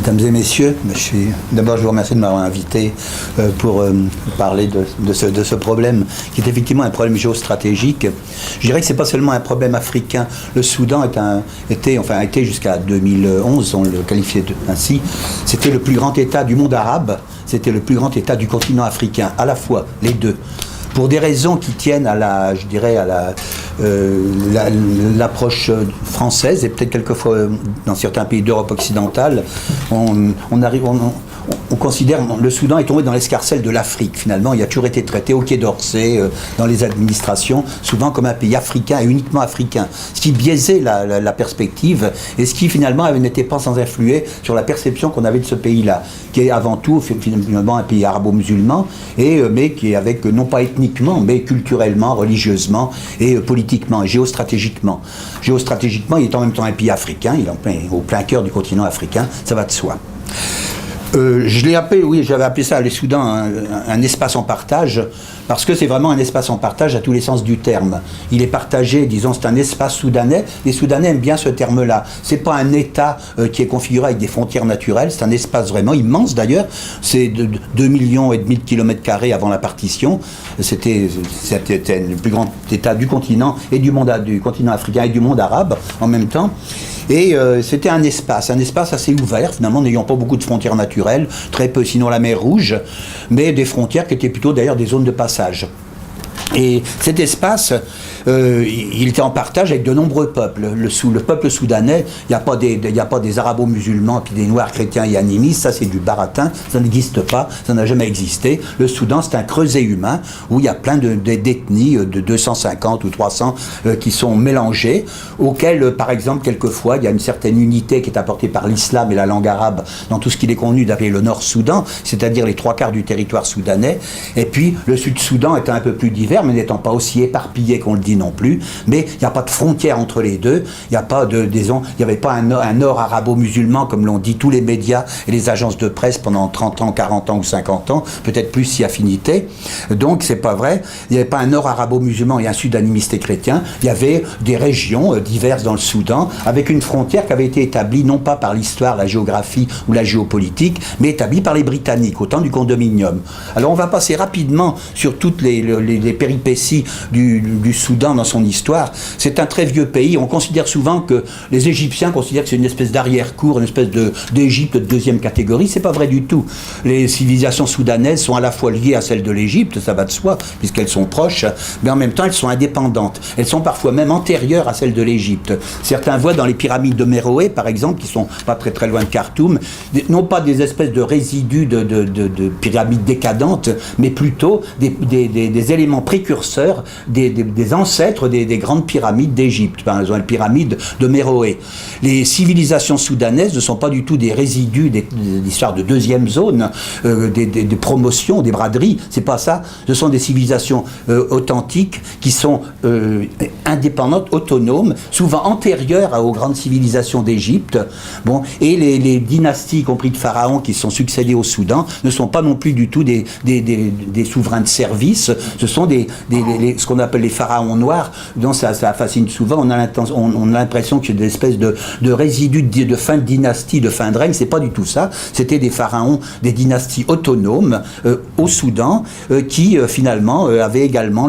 Mesdames et messieurs, d'abord je vous remercie de m'avoir invité pour parler de ce problème qui est effectivement un problème géostratégique. Je dirais que ce n'est pas seulement un problème africain. Le Soudan a été jusqu'à 2011, on le qualifiait ainsi, c'était le plus grand État du monde arabe, c'était le plus grand État du continent africain, à la fois, les deux. Pour des raisons qui tiennent à l'approche française et peut-être quelquefois dans certains pays d'Europe occidentale, on considère le Soudan est tombé dans l'escarcelle de l'Afrique. Finalement, il a toujours été traité au Quai d'Orsay, dans les administrations, souvent comme un pays africain et uniquement africain. Ce qui biaisait la perspective et ce qui finalement n'était pas sans influer sur la perception qu'on avait de ce pays-là, qui est avant tout finalement un pays arabo-musulman, mais qui est avec, non pas ethniquement, mais culturellement, religieusement et politiquement et géostratégiquement. Géostratégiquement, il est en même temps un pays africain, il est au plein cœur du continent africain, ça va de soi. J'avais appelé ça le Soudan un espace en partage, parce que c'est vraiment un espace en partage à tous les sens du terme. Il est partagé, disons, c'est un espace soudanais. Les Soudanais aiment bien ce terme-là. C'est pas un État qui est configuré avec des frontières naturelles, c'est un espace vraiment immense d'ailleurs. C'est 2,5 millions de kilomètres carrés avant la partition. C'était le plus grand État du continent et du continent africain et du monde arabe en même temps. Et c'était un espace assez ouvert, finalement, n'ayant pas beaucoup de frontières naturelles, très peu, sinon la mer Rouge, mais des frontières qui étaient plutôt d'ailleurs des zones de passage. Et cet espace, il était en partage avec de nombreux peuples. Le peuple soudanais, il n'y a pas des arabo-musulmans puis des noirs chrétiens et animistes, ça c'est du baratin, ça n'existe pas, ça n'a jamais existé. Le Soudan, c'est un creuset humain où il y a plein d'ethnies, de 250 ou 300 qui sont mélangées, auxquelles, par exemple, quelquefois, il y a une certaine unité qui est apportée par l'islam et la langue arabe dans tout ce qu'il est convenu d'appeler le Nord-Soudan, c'est-à-dire les 3/4 du territoire soudanais. Et puis, le Sud-Soudan étant un peu plus divers, mais n'étant pas aussi éparpillé qu'on le dit non plus, mais il n'y a pas de frontière entre les deux, il n'y a pas il n'y avait pas un nord arabo-musulman comme l'ont dit tous les médias et les agences de presse pendant 30 ans, 40 ans ou 50 ans, peut-être plus si affinité, donc c'est pas vrai, il n'y avait pas un nord arabo-musulman et un sud animiste et chrétien, il y avait des régions diverses dans le Soudan, avec une frontière qui avait été établie non pas par l'histoire, la géographie ou la géopolitique, mais établie par les Britanniques, au temps du condominium. Alors on va passer rapidement sur toutes les péripéties du Soudan dans son histoire. C'est un très vieux pays. On considère souvent que les Égyptiens considèrent que c'est une espèce d'arrière-cour, une espèce d'Égypte de deuxième catégorie. C'est pas vrai du tout. Les civilisations soudanaises sont à la fois liées à celles de l'Égypte, ça va de soi, puisqu'elles sont proches, mais en même temps elles sont indépendantes. Elles sont parfois même antérieures à celles de l'Égypte. Certains voient dans les pyramides de Méroé, par exemple, qui sont pas très très loin de Khartoum, non pas des espèces de résidus de pyramides décadentes, mais plutôt des éléments précurseurs des ancêtres des grandes pyramides d'Égypte, par exemple la pyramide de Méroé. Les civilisations soudanaises ne sont pas du tout des résidus des histoires de deuxième zone, des promotions, des braderies, c'est pas ça. Ce sont des civilisations authentiques qui sont indépendantes, autonomes, souvent antérieures aux grandes civilisations d'Égypte. Bon, et les dynasties, y compris de pharaons, qui sont succédés au Soudan, ne sont pas non plus du tout des souverains de service. Ce sont ce qu'on appelle les pharaons noirs, dont ça fascine souvent. On a l'impression qu'il y a des espèces de résidus de fin de dynastie, de fin de règne. C'est pas du tout ça. C'était des pharaons, des dynasties autonomes au Soudan, qui finalement avaient également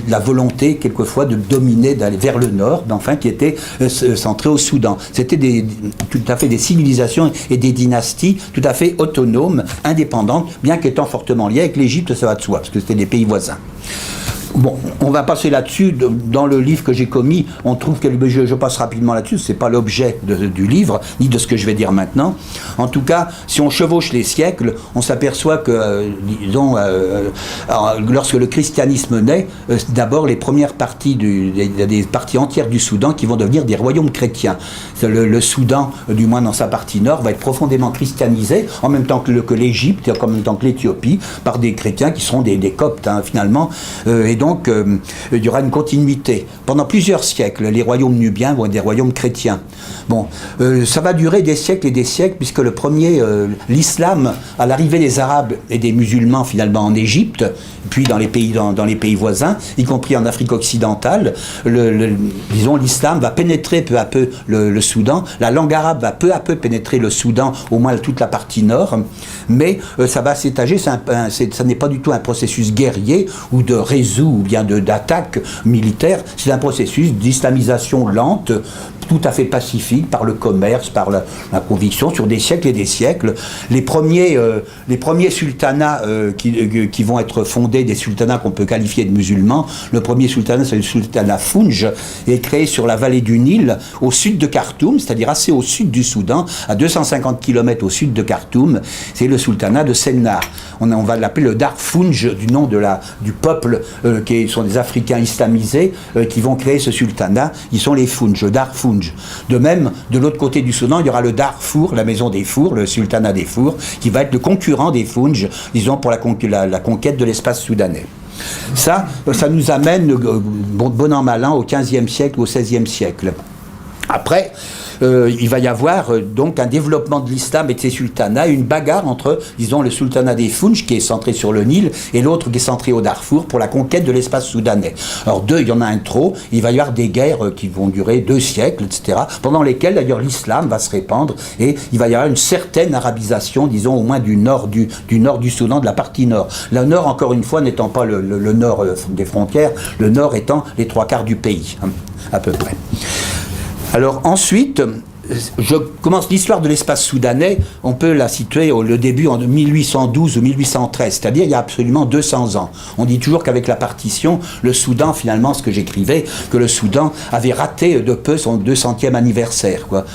la volonté quelquefois de dominer, d'aller vers le nord, enfin qui était centré au Soudan. C'était tout à fait des civilisations et des dynasties tout à fait autonomes, indépendantes, bien qu'étant fortement liées avec l'Égypte, ça va de soi, parce que c'était des pays voisins. Bon, on va passer là-dessus. Dans le livre que j'ai commis, on trouve que je passe rapidement là-dessus. C'est pas l'objet du livre, ni de ce que je vais dire maintenant. En tout cas, si on chevauche les siècles, on s'aperçoit que, disons, lorsque le christianisme naît, d'abord les premières parties, il y a des parties entières du Soudan qui vont devenir des royaumes chrétiens. Le Soudan, du moins dans sa partie nord, va être profondément christianisé, en même temps que l'Égypte, en même temps que l'Éthiopie, par des chrétiens qui seront des coptes, hein, finalement. Et donc il y aura une continuité. Pendant plusieurs siècles, les royaumes nubiens vont être des royaumes chrétiens. Bon, ça va durer des siècles et des siècles, puisque l'islam, à l'arrivée des Arabes et des musulmans finalement en Égypte, puis dans les pays voisins, y compris en Afrique occidentale, disons l'islam va pénétrer peu à peu le Soudan. La langue arabe va peu à peu pénétrer le Soudan, au moins toute la partie nord, mais ça va s'étager. Ça n'est pas du tout un processus guerrier ou de réseau ou bien d'attaque militaire. C'est un processus d'islamisation lente, tout à fait pacifique, par le commerce, par la conviction, sur des siècles et des siècles. Les premiers sultanats qui vont être fondés, des sultanats qu'on peut qualifier de musulmans, le premier sultanat, c'est le sultanat Founj, est créé sur la vallée du Nil, au sud de Khartoum, c'est-à-dire assez au sud du Soudan, à 250 km au sud de Khartoum. C'est le sultanat de Sennar. On va l'appeler le Dar Founj, du nom du peuple, qui sont des Africains islamisés, qui vont créer ce sultanat. Ils sont les Founj, le Dar Founj. De même, de l'autre côté du Soudan, il y aura le Darfour, la maison des Fours, le sultanat des Fours, qui va être le concurrent des Founj, disons, pour la conquête de l'espace soudanais. Ça nous amène, bon an mal an, au XVe siècle, au XVIe siècle. Après, il va y avoir donc un développement de l'islam et de ses sultanats, une bagarre entre, disons, le sultanat des Founj, qui est centré sur le Nil, et l'autre qui est centré au Darfour, pour la conquête de l'espace soudanais. Alors il y en a un trop, il va y avoir des guerres qui vont durer 2 siècles, etc., pendant lesquelles, d'ailleurs, l'islam va se répandre, et il va y avoir une certaine arabisation, disons, au moins du nord du Soudan, de la partie nord. Le nord, encore une fois, n'étant pas le nord des frontières, le nord étant les 3/4 du pays, hein, à peu près. Alors ensuite, je commence l'histoire de l'espace soudanais, on peut la situer le début en 1812 ou 1813, c'est-à-dire il y a absolument 200 ans. On dit toujours qu'avec la partition, le Soudan, finalement, ce que j'écrivais, que le Soudan avait raté de peu son 200e anniversaire, quoi.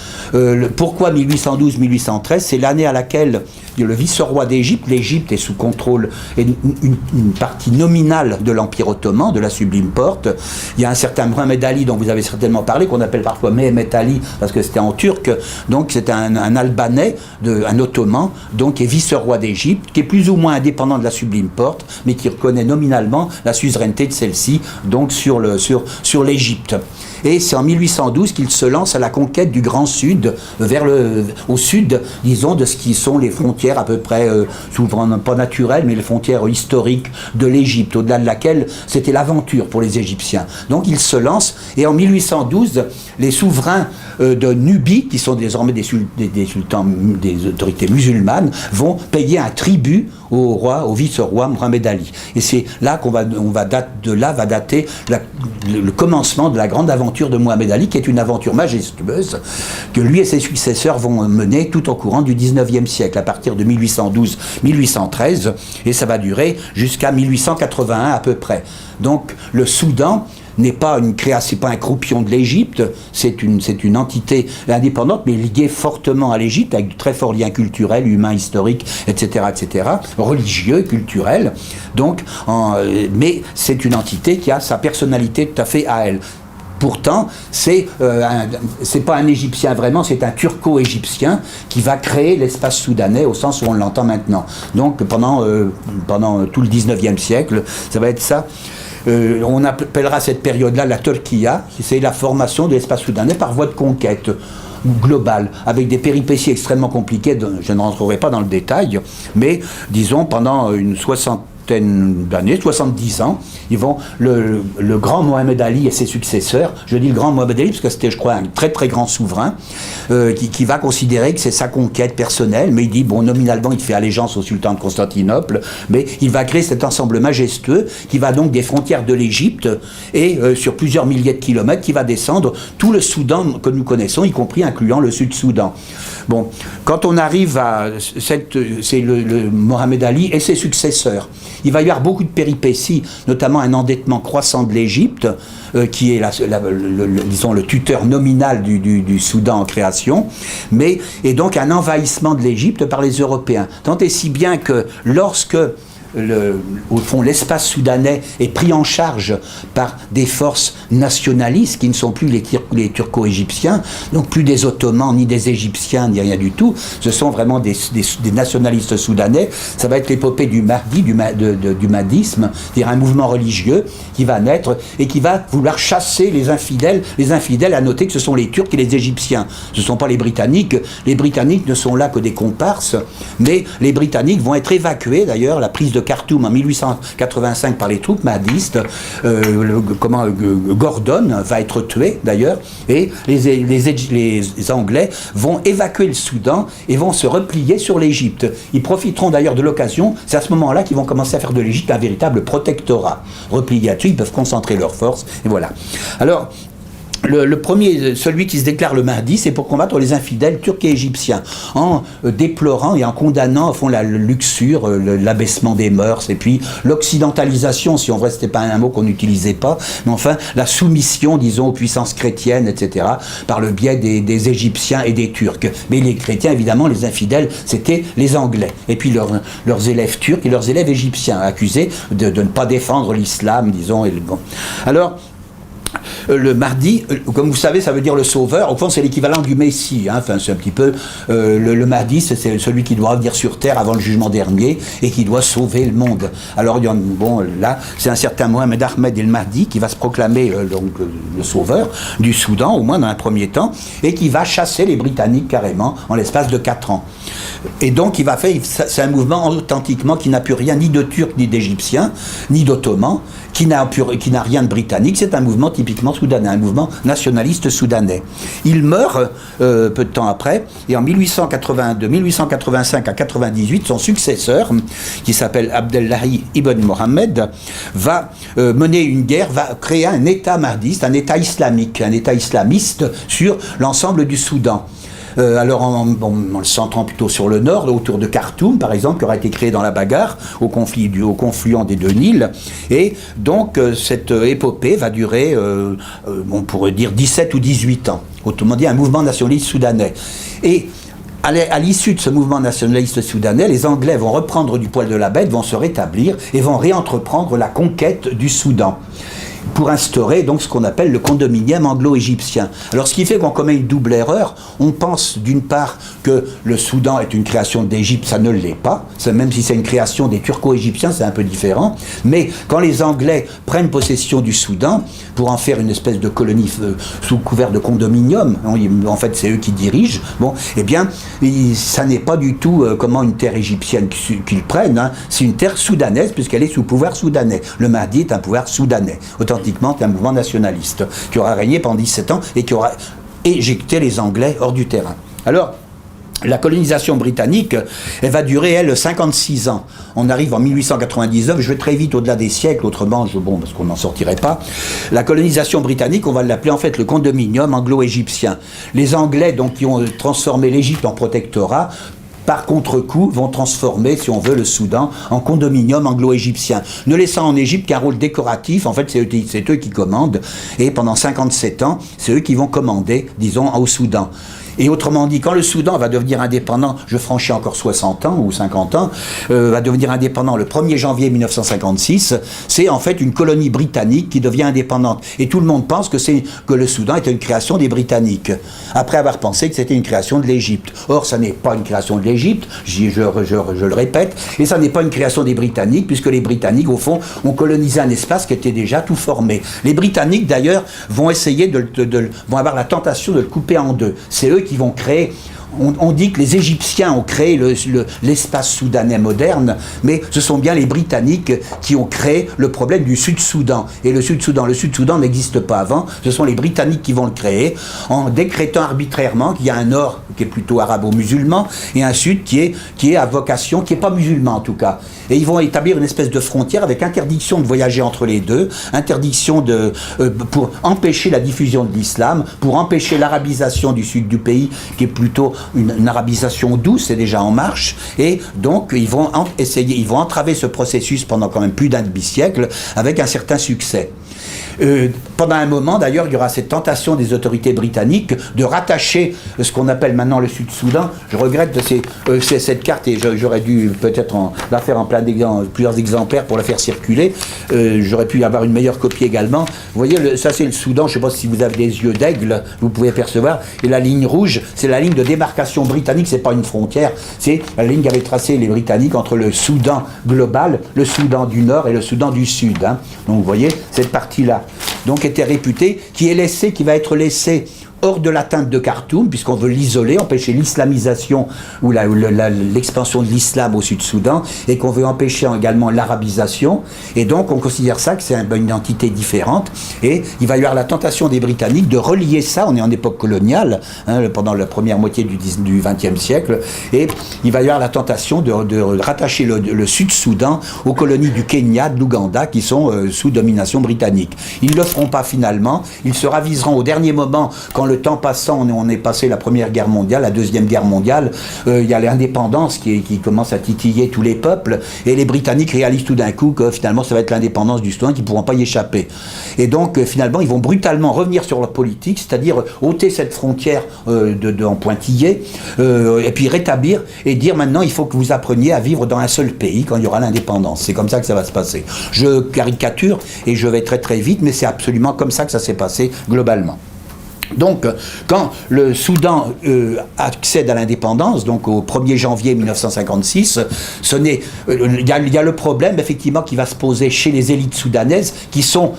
Pourquoi 1812-1813? C'est l'année à laquelle le vice-roi d'Égypte, l'Égypte est sous contrôle, est une partie nominale de l'Empire ottoman, de la Sublime Porte. Il y a un certain Mohamed Ali, dont vous avez certainement parlé, qu'on appelle parfois Mehmet Ali, parce que c'était en turc, donc c'est un Albanais, un Ottoman, donc qui est vice-roi d'Égypte, qui est plus ou moins indépendant de la Sublime Porte, mais qui reconnaît nominalement la suzeraineté de celle-ci, donc sur l'Égypte. Et c'est en 1812 qu'il se lance à la conquête du Grand Sud, au sud, disons, de ce qui sont les frontières à peu près, souvent pas naturelles, mais les frontières historiques de l'Égypte, au-delà de laquelle c'était l'aventure pour les Égyptiens. Donc il se lance, et en 1812, les souverains de Nubie, qui sont désormais des sultans, des autorités musulmanes, vont payer un tribut au vice-roi Mohamed Ali. Et c'est là va dater le commencement de la grande aventure de Mohamed Ali, qui est une aventure majestueuse que lui et ses successeurs vont mener tout au courant du 19e siècle, à partir de 1812-1813, et ça va durer jusqu'à 1881 à peu près. Donc le Soudan n'est pas une création, c'est pas un croupion de l'Égypte, c'est une entité indépendante, mais liée fortement à l'Égypte, avec de très forts liens culturels, humains, historiques, etc., religieux, culturels. Donc, mais c'est une entité qui a sa personnalité tout à fait à elle. Pourtant, c'est pas un Égyptien vraiment, c'est un Turco-égyptien qui va créer l'espace soudanais au sens où on l'entend maintenant. Donc, pendant tout le 19e siècle, ça va être ça. On appellera cette période-là la Turquia, c'est la formation de l'espace soudanais par voie de conquête globale, avec des péripéties extrêmement compliquées, je ne rentrerai pas dans le détail, mais disons pendant une soixantaine d'années, 70 ans, le grand Mohamed Ali et ses successeurs, je dis le grand Mohamed Ali parce que c'était, je crois, un très très grand souverain, qui va considérer que c'est sa conquête personnelle, mais il dit, bon, nominalement il fait allégeance au sultan de Constantinople, mais il va créer cet ensemble majestueux qui va donc des frontières de l'Égypte et sur plusieurs milliers de kilomètres, qui va descendre tout le Soudan que nous connaissons, y compris incluant le Sud-Soudan. Bon, quand on arrive à c'est le Mohamed Ali et ses successeurs, il va y avoir beaucoup de péripéties, notamment un endettement croissant de l'Égypte, qui est disons le tuteur nominal du Soudan en création, et donc un envahissement de l'Égypte par les Européens. Tant et si bien que lorsque au fond, l'espace soudanais est pris en charge par des forces nationalistes qui ne sont plus les turco-égyptiens, donc plus des Ottomans, ni des Égyptiens, ni rien du tout. Ce sont vraiment des nationalistes soudanais. Ça va être l'épopée du Mahdi, du mahdisme, c'est-à-dire un mouvement religieux qui va naître et qui va vouloir chasser les infidèles. Les infidèles, à noter que ce sont les Turcs et les Égyptiens. Ce ne sont pas les Britanniques. Les Britanniques ne sont là que des comparses, mais les Britanniques vont être évacués, d'ailleurs, la prise de Khartoum en 1885 par les troupes mahdistes, Gordon va être tué d'ailleurs, et les Anglais vont évacuer le Soudan et vont se replier sur l'Égypte. Ils profiteront d'ailleurs de l'occasion, c'est à ce moment-là qu'ils vont commencer à faire de l'Égypte un véritable protectorat. Repliés là-dessus, ils peuvent concentrer leurs forces, et voilà. Alors, le premier, celui qui se déclare le Mahdi, c'est pour combattre les infidèles turcs et égyptiens, en déplorant et en condamnant au fond la luxure, l'abaissement des mœurs, et puis l'occidentalisation, si on vrai, c'était pas un mot qu'on n'utilisait pas, mais enfin la soumission, disons, aux puissances chrétiennes, etc., par le biais des Égyptiens et des Turcs. Mais les chrétiens, évidemment, les infidèles, c'était les Anglais, et puis leurs élèves turcs et leurs élèves égyptiens, accusés de ne pas défendre l'islam, disons. Alors, le Mahdi, comme vous savez, ça veut dire le sauveur. Au fond, c'est l'équivalent du Messie. Enfin, c'est un petit peu le Mahdi, c'est celui qui doit revenir sur terre avant le jugement dernier et qui doit sauver le monde. Alors, là, c'est un certain Mohamed Ahmed El Mahdi qui va se proclamer le sauveur du Soudan, au moins dans un premier temps, et qui va chasser les Britanniques carrément en l'espace de 4 ans. Et donc, c'est un mouvement authentiquement qui n'a plus rien ni de Turcs, ni d'Égyptiens, ni d'Ottomans, qui n'a rien de britannique. C'est un mouvement typiquement soudanais, un mouvement nationaliste soudanais. Il meurt peu de temps après, et en 1885 à 98, son successeur, qui s'appelle Abdellahi Ibn Mohammed, va mener une guerre, va créer un État mahdiste, un État islamique, un État islamiste sur l'ensemble du Soudan. Alors en le centrant plutôt sur le nord, autour de Khartoum par exemple, qui aura été créé dans la bagarre, au confluent des deux Nils. Et donc cette épopée va durer, on pourrait dire 17 ou 18 ans. Autrement dit, un mouvement nationaliste soudanais. Et à l'issue de ce mouvement nationaliste soudanais, les Anglais vont reprendre du poil de la bête, vont se rétablir et vont réentreprendre la conquête du Soudan, pour instaurer donc ce qu'on appelle le condominium anglo-égyptien. Alors ce qui fait qu'on commet une double erreur, on pense d'une part que le Soudan est une création d'Égypte, ça ne l'est pas, même si c'est une création des turco-égyptiens, c'est un peu différent, mais quand les Anglais prennent possession du Soudan, pour en faire une espèce de colonie sous couvert de condominium, en fait c'est eux qui dirigent, eh bien, ça n'est pas du tout comment une terre égyptienne qu'ils prennent, c'est une terre soudanaise, puisqu'elle est sous pouvoir soudanais. Le Mahdi est un pouvoir soudanais. Authentiquement, c'est un mouvement nationaliste qui aura régné pendant 17 ans et qui aura éjecté les Anglais hors du terrain. Alors, la colonisation britannique, elle va durer, elle, 56 ans. On arrive en 1899, je vais très vite au-delà des siècles, autrement, parce qu'on n'en sortirait pas. La colonisation britannique, on va l'appeler en fait le condominium anglo-égyptien. Les Anglais, donc, qui ont transformé l'Égypte en protectorat, par contre-coup, vont transformer, si on veut, le Soudan en condominium anglo-égyptien, ne laissant en Égypte qu'un rôle décoratif. En fait, c'est eux qui commandent, et pendant 57 ans, c'est eux qui vont commander, disons, au Soudan. Et autrement dit, quand le Soudan va devenir indépendant, je franchis encore 60 ans ou 50 ans, va devenir indépendant le 1er janvier 1956, c'est en fait une colonie britannique qui devient indépendante. Et tout le monde pense que le Soudan était une création des Britanniques, après avoir pensé que c'était une création de l'Égypte. Or, ça n'est pas une création de l'Égypte, je le répète, et ça n'est pas une création des Britanniques, puisque les Britanniques, au fond, ont colonisé un espace qui était déjà tout formé. Les Britanniques, d'ailleurs, vont essayer vont avoir la tentation de le couper en deux. C'est eux qui vont créer. On dit que les Égyptiens ont créé l'espace soudanais moderne, mais ce sont bien les Britanniques qui ont créé le problème du Sud-Soudan. Et le Sud-Soudan n'existe pas avant, ce sont les Britanniques qui vont le créer, en décrétant arbitrairement qu'il y a un nord qui est plutôt arabo-musulman, et un sud qui est à vocation, qui n'est pas musulman en tout cas. Et ils vont établir une espèce de frontière avec interdiction de voyager entre les deux, interdiction pour empêcher la diffusion de l'islam, pour empêcher l'arabisation du sud du pays, qui est plutôt une arabisation douce, c'est déjà en marche, et donc ils vont entraver ce processus pendant quand même plus d'un demi-siècle avec un certain succès. Pendant un moment, d'ailleurs, il y aura cette tentation des autorités britanniques de rattacher ce qu'on appelle maintenant le Sud-Soudan. Je regrette cette carte, et j'aurais dû peut-être la faire en plusieurs exemplaires pour la faire circuler. J'aurais pu avoir une meilleure copie également. Vous voyez, ça c'est le Soudan, je ne sais pas si vous avez des yeux d'aigle, vous pouvez percevoir. Et la ligne rouge, c'est la ligne de démarcation britannique, c'est pas une frontière, c'est la ligne qu'avaient tracée les Britanniques entre le Soudan global, le Soudan du Nord et le Soudan du Sud. Hein. Donc vous voyez, cette partie-là, donc était réputée, qui va être laissée hors de l'atteinte de Khartoum, puisqu'on veut l'isoler, empêcher l'islamisation ou l'expansion de l'islam au Sud-Soudan, et qu'on veut empêcher également l'arabisation, et donc on considère ça que c'est une entité différente, et il va y avoir la tentation des Britanniques de relier ça, on est en époque coloniale, hein, pendant la première moitié du XXe siècle, et il va y avoir la tentation de rattacher le Sud-Soudan aux colonies du Kenya, de l'Ouganda, qui sont sous domination britannique. Ils ne le feront pas finalement, ils se raviseront au dernier moment, quand le temps passant, on est passé la Première Guerre mondiale, la Deuxième Guerre mondiale, il y a l'indépendance qui commence à titiller tous les peuples, et les Britanniques réalisent tout d'un coup que finalement ça va être l'indépendance du Soudan, qu'ils ne pourront pas y échapper. Et donc finalement ils vont brutalement revenir sur leur politique, c'est-à-dire ôter cette frontière en pointillé, et puis rétablir et dire maintenant il faut que vous appreniez à vivre dans un seul pays quand il y aura l'indépendance. C'est comme ça que ça va se passer. Je caricature et je vais très très vite, mais c'est absolument comme ça que ça s'est passé globalement. Donc, quand le Soudan accède à l'indépendance, donc au 1er janvier 1956, il y a le problème, effectivement, qui va se poser chez les élites soudanaises, qui sont,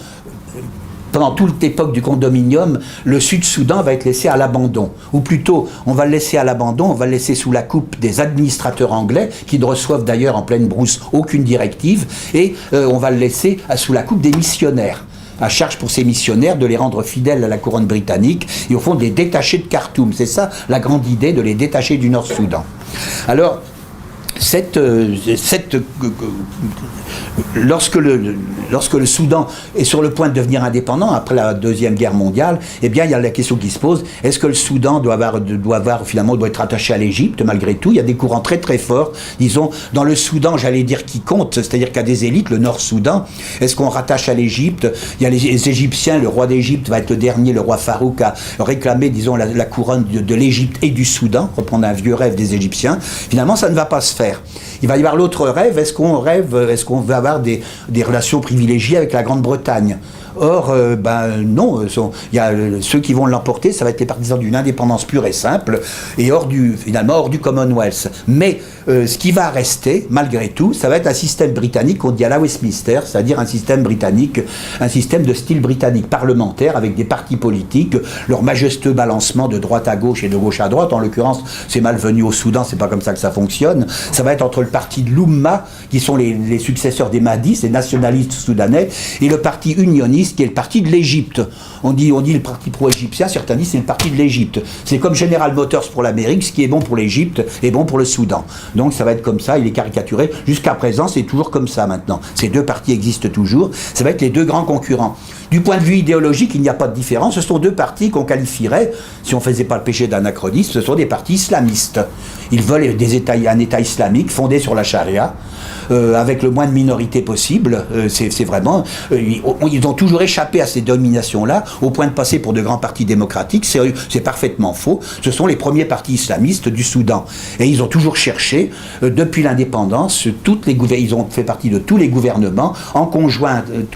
pendant toute l'époque du condominium, le Sud-Soudan va être laissé à l'abandon. Ou plutôt, on va le laisser à l'abandon, on va le laisser sous la coupe des administrateurs anglais, qui ne reçoivent d'ailleurs en pleine brousse aucune directive, et on va le laisser sous la coupe des missionnaires. À charge pour ces missionnaires de les rendre fidèles à la couronne britannique et au fond de les détacher de Khartoum. C'est ça la grande idée, de les détacher du Nord-Soudan. Alors, lorsque le Soudan est sur le point de devenir indépendant après la Deuxième Guerre mondiale, eh bien il y a la question qui se pose, est-ce que le Soudan doit être attaché à l'Égypte malgré tout? Il y a des courants très très forts, disons, dans le Soudan, j'allais dire qui compte, c'est-à-dire qu'il y a des élites, le Nord-Soudan, est-ce qu'on rattache à l'Égypte? Il y a les Égyptiens, le roi d'Égypte va être le dernier, le roi Farouk a réclamé, disons, la couronne de l'Égypte et du Soudan, reprendre un vieux rêve des Égyptiens. Finalement, ça ne va pas se faire. Il va y avoir l'autre rêve, est-ce qu'on veut avoir des relations privilégiées avec la Grande-Bretagne? Or, non, il y a ceux qui vont l'emporter, ça va être les partisans d'une indépendance pure et simple, et finalement hors du Commonwealth. Mais ce qui va rester, malgré tout, ça va être un système britannique qu'on dit à la Westminster, c'est-à-dire un système britannique, un système de style britannique parlementaire, avec des partis politiques, leur majestueux balancement de droite à gauche et de gauche à droite. En l'occurrence, c'est malvenu au Soudan, c'est pas comme ça que ça fonctionne. Ça va être entre le parti de l'Oumma, qui sont les successeurs des Mahdis, les nationalistes soudanais, et le parti unioniste, qui est le parti de l'Égypte. On dit le parti pro-égyptien, certains disent c'est le parti de l'Égypte. C'est comme General Motors pour l'Amérique, ce qui est bon pour l'Égypte est bon pour le Soudan. Donc ça va être comme ça, il est caricaturé. Jusqu'à présent, c'est toujours comme ça maintenant. Ces deux partis existent toujours. Ça va être les deux grands concurrents. Du point de vue idéologique, il n'y a pas de différence. Ce sont deux partis qu'on qualifierait, si on ne faisait pas le péché d'anachronisme, ce sont des partis islamistes. Ils veulent un État islamique fondé sur la charia, avec le moins de minorités possible. C'est vraiment... ils ont toujours échappé à ces dominations-là, au point de passer pour de grands partis démocratiques. C'est parfaitement faux. Ce sont les premiers partis islamistes du Soudan. Et ils ont toujours cherché, depuis l'indépendance, ils ont fait partie de tous les gouvernements,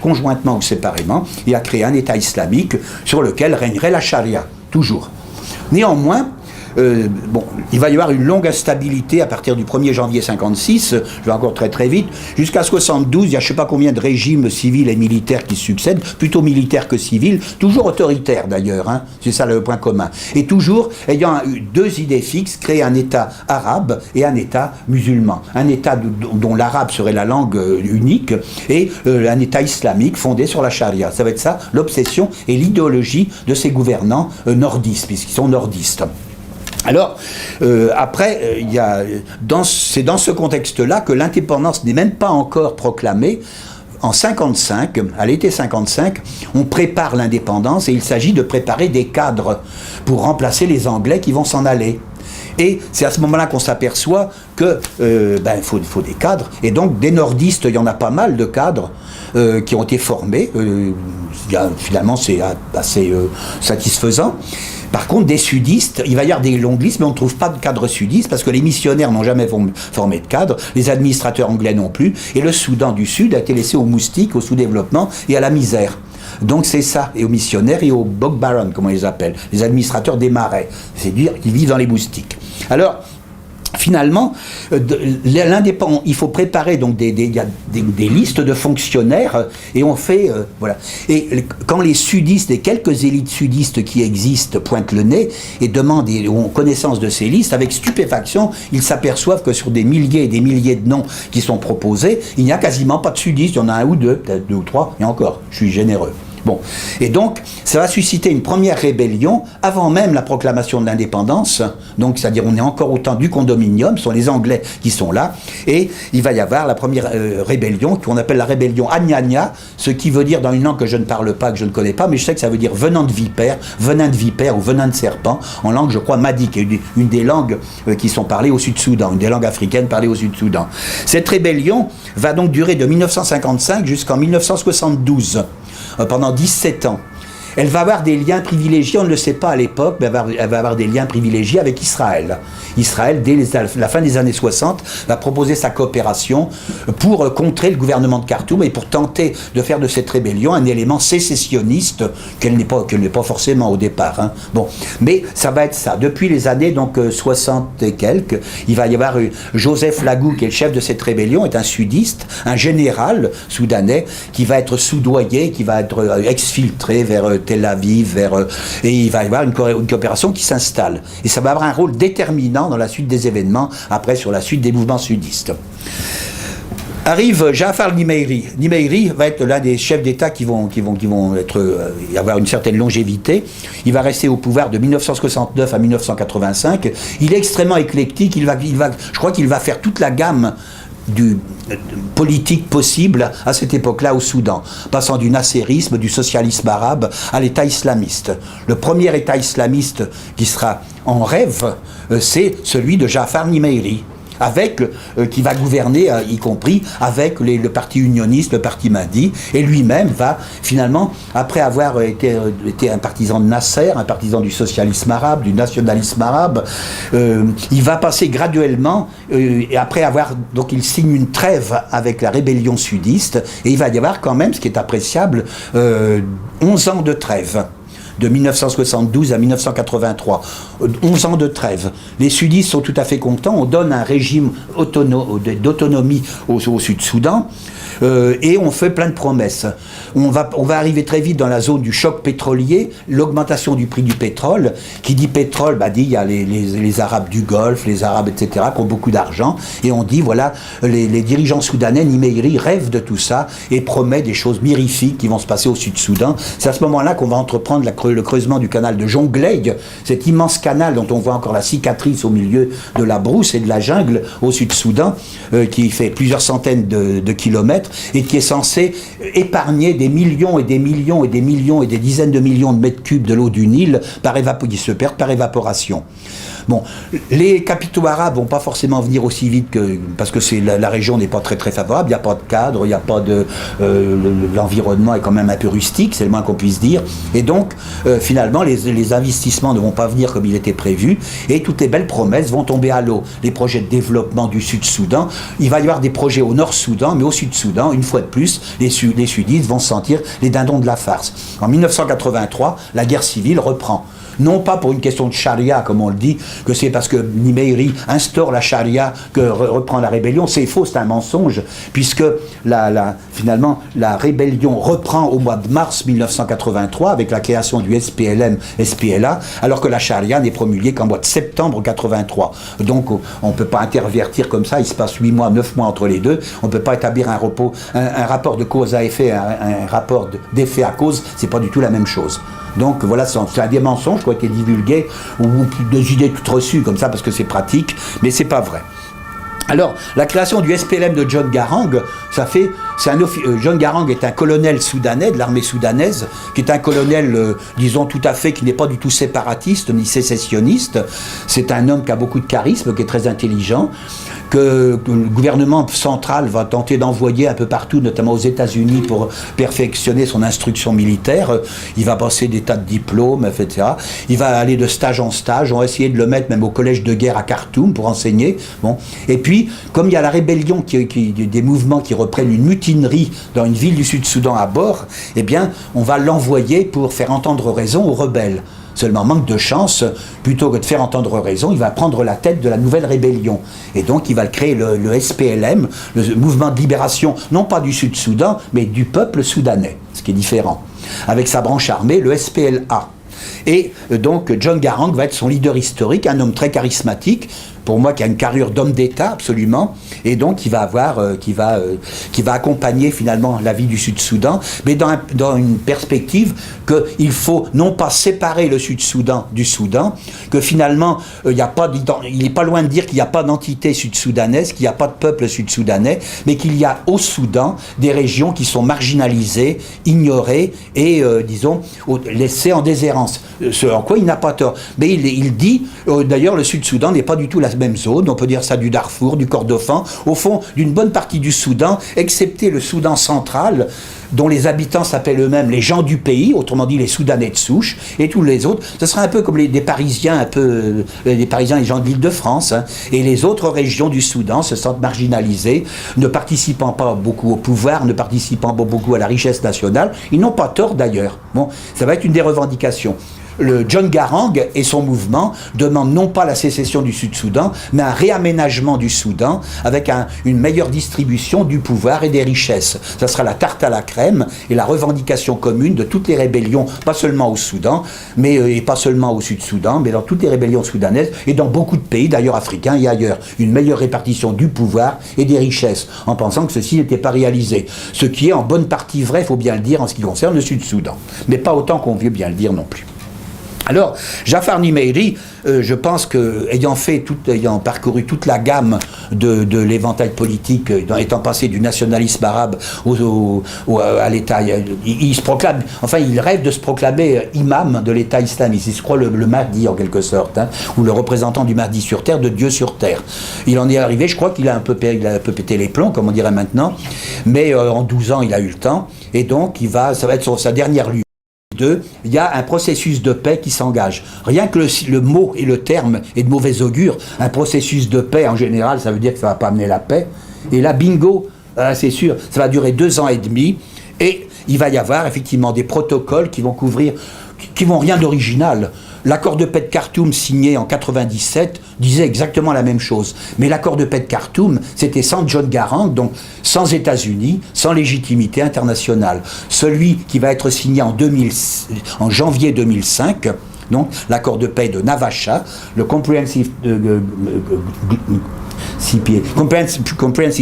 conjointement ou séparément, et à créer un État islamique sur lequel régnerait la charia, toujours. Néanmoins, il va y avoir une longue instabilité à partir du 1er janvier 56, je vais encore très très vite, jusqu'à 72, il y a je ne sais pas combien de régimes civils et militaires qui succèdent, plutôt militaires que civils, toujours autoritaires d'ailleurs, hein, c'est ça le point commun. Et toujours ayant eu deux idées fixes, créer un État arabe et un État musulman. Un État dont l'arabe serait la langue unique, et un État islamique fondé sur la charia. Ça va être ça, l'obsession et l'idéologie de ces gouvernants nordistes, puisqu'ils sont nordistes. Alors, après, c'est dans ce contexte-là que l'indépendance n'est même pas encore proclamée. En 55, à l'été 55, on prépare l'indépendance et il s'agit de préparer des cadres pour remplacer les Anglais qui vont s'en aller. Et c'est à ce moment-là qu'on s'aperçoit que faut des cadres. Et donc, des nordistes, il y en a pas mal de cadres qui ont été formés. Finalement, c'est assez satisfaisant. Par contre, des sudistes, il va y avoir des longues listes, mais on ne trouve pas de cadres sudistes parce que les missionnaires n'ont jamais formé de cadres, les administrateurs anglais non plus, et le Soudan du Sud a été laissé aux moustiques, au sous-développement et à la misère. Donc c'est ça, et aux missionnaires et aux bog barons, comme on les appelle, les administrateurs des marais, c'est-à-dire qu'ils vivent dans les moustiques. Alors, finalement, il faut préparer donc des listes de fonctionnaires et on fait voilà. Et quand les sudistes, les quelques élites sudistes qui existent pointent le nez et demandent et ont connaissance de ces listes, avec stupéfaction, ils s'aperçoivent que sur des milliers et des milliers de noms qui sont proposés, il n'y a quasiment pas de sudistes. Il y en a un ou deux, peut-être deux ou trois, et encore, je suis généreux. Bon, et donc ça va susciter une première rébellion avant même la proclamation de l'indépendance, donc c'est-à-dire on est encore au temps du condominium, ce sont les Anglais qui sont là, et il va y avoir la première rébellion qu'on appelle la rébellion Anyanya, ce qui veut dire dans une langue que je ne parle pas, que je ne connais pas, mais je sais que ça veut dire venant de vipère ou venin de serpent, en langue je crois madi, qui est une des langues qui sont parlées au Sud-Soudan, une des langues africaines parlées au Sud-Soudan. Cette rébellion va donc durer de 1955 jusqu'en 1972. Pendant 17 ans. Elle va avoir des liens privilégiés, on ne le sait pas à l'époque, mais elle va avoir des liens privilégiés avec Israël. Israël, dès la fin des années 60, va proposer sa coopération pour contrer le gouvernement de Khartoum et pour tenter de faire de cette rébellion un élément sécessionniste qu'elle n'est pas forcément au départ. Hein. Bon, mais ça va être ça. Depuis les années donc 60 et quelques, il va y avoir Joseph Lagou, qui est le chef de cette rébellion, est un sudiste, un général soudanais qui va être soudoyé, qui va être exfiltré vers Tel Aviv, et il va y avoir une coopération qui s'installe. Et ça va avoir un rôle déterminant dans la suite des événements, après sur la suite des mouvements sudistes. Arrive Jaafar Nimeiri. Nimeiri va être l'un des chefs d'État qui vont avoir une certaine longévité. Il va rester au pouvoir de 1969 à 1985. Il est extrêmement éclectique. Je crois qu'il va faire toute la gamme politique possible à cette époque-là au Soudan, passant du nasserisme, du socialisme arabe à l'État islamiste. Le premier État islamiste qui sera en rêve, c'est celui de Jaafar Nimeiri, qui va gouverner, y compris avec le parti unioniste, le parti Mahdi, et lui-même va finalement, après avoir été un partisan de Nasser, un partisan du socialisme arabe, du nationalisme arabe, il va passer graduellement, et après donc il signe une trêve avec la rébellion sudiste, et il va y avoir quand même, ce qui est appréciable, 11 ans de trêve. De 1972 à 1983. 11 ans de trêve. Les sudistes sont tout à fait contents. On donne un régime d'autonomie au Sud-Soudan et on fait plein de promesses. On va arriver très vite dans la zone du choc pétrolier, l'augmentation du prix du pétrole. Qui dit pétrole, dit il y a les Arabes du Golfe, les Arabes, etc., qui ont beaucoup d'argent. Et on dit, voilà, les dirigeants soudanais, Nimeiri, rêvent de tout ça et promet des choses mirifiques qui vont se passer au Sud-Soudan. C'est à ce moment-là qu'on va entreprendre le creusement du canal de Jonglei, cet immense canal dont on voit encore la cicatrice au milieu de la brousse et de la jungle au Sud-Soudan, qui fait plusieurs centaines de kilomètres et qui est censé épargner des millions et des millions et des millions et des dizaines de millions de mètres cubes de l'eau du Nil qui se perdent par évaporation. Bon, les capitaux arabes vont pas forcément venir aussi vite parce que la région n'est pas très très favorable, il n'y a pas de cadre, il n'y a pas de l'environnement est quand même un peu rustique, c'est le moins qu'on puisse dire, et donc finalement les investissements ne vont pas venir comme il était prévu et toutes les belles promesses vont tomber à l'eau. Les projets de développement du Sud-Soudan, il va y avoir des projets au Nord-Soudan, mais au Sud-Soudan, une fois de plus, les sudistes vont se sentir les dindons de la farce. En 1983, la guerre civile reprend. Non pas pour une question de charia, comme on le dit, que c'est parce que Nimeiri instaure la charia que reprend la rébellion. C'est faux, c'est un mensonge, puisque finalement, la rébellion reprend au mois de mars 1983 avec la création du SPLM-SPLA, alors que la charia n'est promulguée qu'en mois de septembre 83. Donc, on ne peut pas intervertir comme ça, il se passe 8 mois, 9 mois entre les deux. On ne peut pas établir un rapport de cause à effet, un rapport d'effet à cause, c'est pas du tout la même chose. Donc voilà, c'est des mensonges qui ont été divulgués ou des idées toutes reçues comme ça parce que c'est pratique, mais c'est pas vrai. Alors, la création du SPLM de John Garang, John Garang est un colonel soudanais, de l'armée soudanaise, qui est un colonel, disons, tout à fait, qui n'est pas du tout séparatiste, ni sécessionniste. C'est un homme qui a beaucoup de charisme, qui est très intelligent, que le gouvernement central va tenter d'envoyer un peu partout, notamment aux États-Unis, pour perfectionner son instruction militaire. Il va passer des tas de diplômes, etc. Il va aller de stage en stage. On va essayer de le mettre même au collège de guerre à Khartoum pour enseigner. Bon. Et puis, comme il y a la rébellion, des mouvements qui reprennent une mutinerie dans une ville du Sud-Soudan à bord, eh bien, on va l'envoyer pour faire entendre raison aux rebelles. Seulement, manque de chance, plutôt que de faire entendre raison, il va prendre la tête de la nouvelle rébellion. Et donc, il va créer le SPLM, le mouvement de libération, non pas du Sud-Soudan, mais du peuple soudanais, ce qui est différent. Avec sa branche armée, le SPLA. Et donc, John Garang va être son leader historique, un homme très charismatique, pour moi, qui a une carrure d'homme d'État, absolument, et donc qui va accompagner finalement la vie du Sud-Soudan, mais dans une perspective qu'il faut non pas séparer le Sud-Soudan du Soudan, que finalement, il n'est pas loin de dire qu'il n'y a pas d'entité sud-soudanaise, qu'il n'y a pas de peuple sud-soudanais, mais qu'il y a au Soudan des régions qui sont marginalisées, ignorées et, disons, laissées en déshérence. Ce en quoi il n'a pas tort. Mais il dit, d'ailleurs, le Sud-Soudan n'est pas du tout la même zone, on peut dire ça du Darfour, du Kordofan, au fond d'une bonne partie du Soudan, excepté le Soudan central, dont les habitants s'appellent eux-mêmes les gens du pays, autrement dit les Soudanais de souche, et tous les autres, ce sera un peu comme des Parisiens, les gens de l'Île-de-France, hein, et les autres régions du Soudan se sentent marginalisées, ne participant pas beaucoup au pouvoir, ne participant pas beaucoup à la richesse nationale. Ils n'ont pas tort d'ailleurs. Bon, ça va être une des revendications. Le John Garang et son mouvement demandent non pas la sécession du Sud-Soudan, mais un réaménagement du Soudan avec une meilleure distribution du pouvoir et des richesses. Ça sera la tarte à la crème et la revendication commune de toutes les rébellions, pas seulement au Soudan, et pas seulement au Sud-Soudan, mais dans toutes les rébellions soudanaises et dans beaucoup de pays, d'ailleurs africains et ailleurs. Une meilleure répartition du pouvoir et des richesses, en pensant que ceci n'était pas réalisé. Ce qui est en bonne partie vrai, il faut bien le dire, en ce qui concerne le Sud-Soudan. Mais pas autant qu'on veut bien le dire non plus. Alors, Jafar Nimeiry, je pense que, ayant parcouru toute la gamme de l'éventail politique, étant passé du nationalisme arabe à l'État, il se proclame, enfin, il rêve de se proclamer imam de l'État islamiste. Il se croit le Mahdi en quelque sorte, hein, ou le représentant du Mahdi sur terre, de Dieu sur terre. Il en est arrivé, je crois qu'il a un peu pété les plombs, comme on dirait maintenant, mais en 12 ans, il a eu le temps, et donc ça va être sa dernière lutte. Il y a un processus de paix qui s'engage. Rien que le mot et le terme est de mauvais augure. Un processus de paix, en général, ça veut dire que ça ne va pas amener la paix. Et là, bingo, c'est sûr, ça va durer 2 ans et demi. Et il va y avoir effectivement des protocoles qui vont rien d'original. L'accord de paix de Khartoum signé en 97 disait exactement la même chose. Mais l'accord de paix de Khartoum, c'était sans John Garang, donc sans États-Unis, sans légitimité internationale. Celui qui va être signé en janvier 2005, donc l'accord de paix de Navasha, le Comprehensive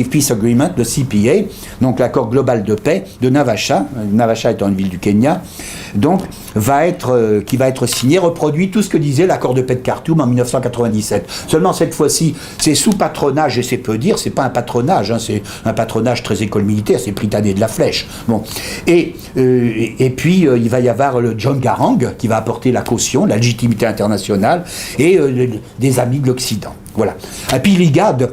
Peace Agreement, le CPA, donc l'accord global de paix de Navasha étant une ville du Kenya, donc qui va être signé, reproduit tout ce que disait l'accord de paix de Khartoum en 1997. Seulement cette fois-ci, c'est sous patronage, et c'est peu dire, c'est pas un patronage, hein, c'est un patronage très école militaire, c'est Prytanée de la Flèche. Bon. Et puis il va y avoir le John Garang qui va apporter la caution, la légitimité internationale et des amis de l'Occident. Voilà. Et puis l'IGAD,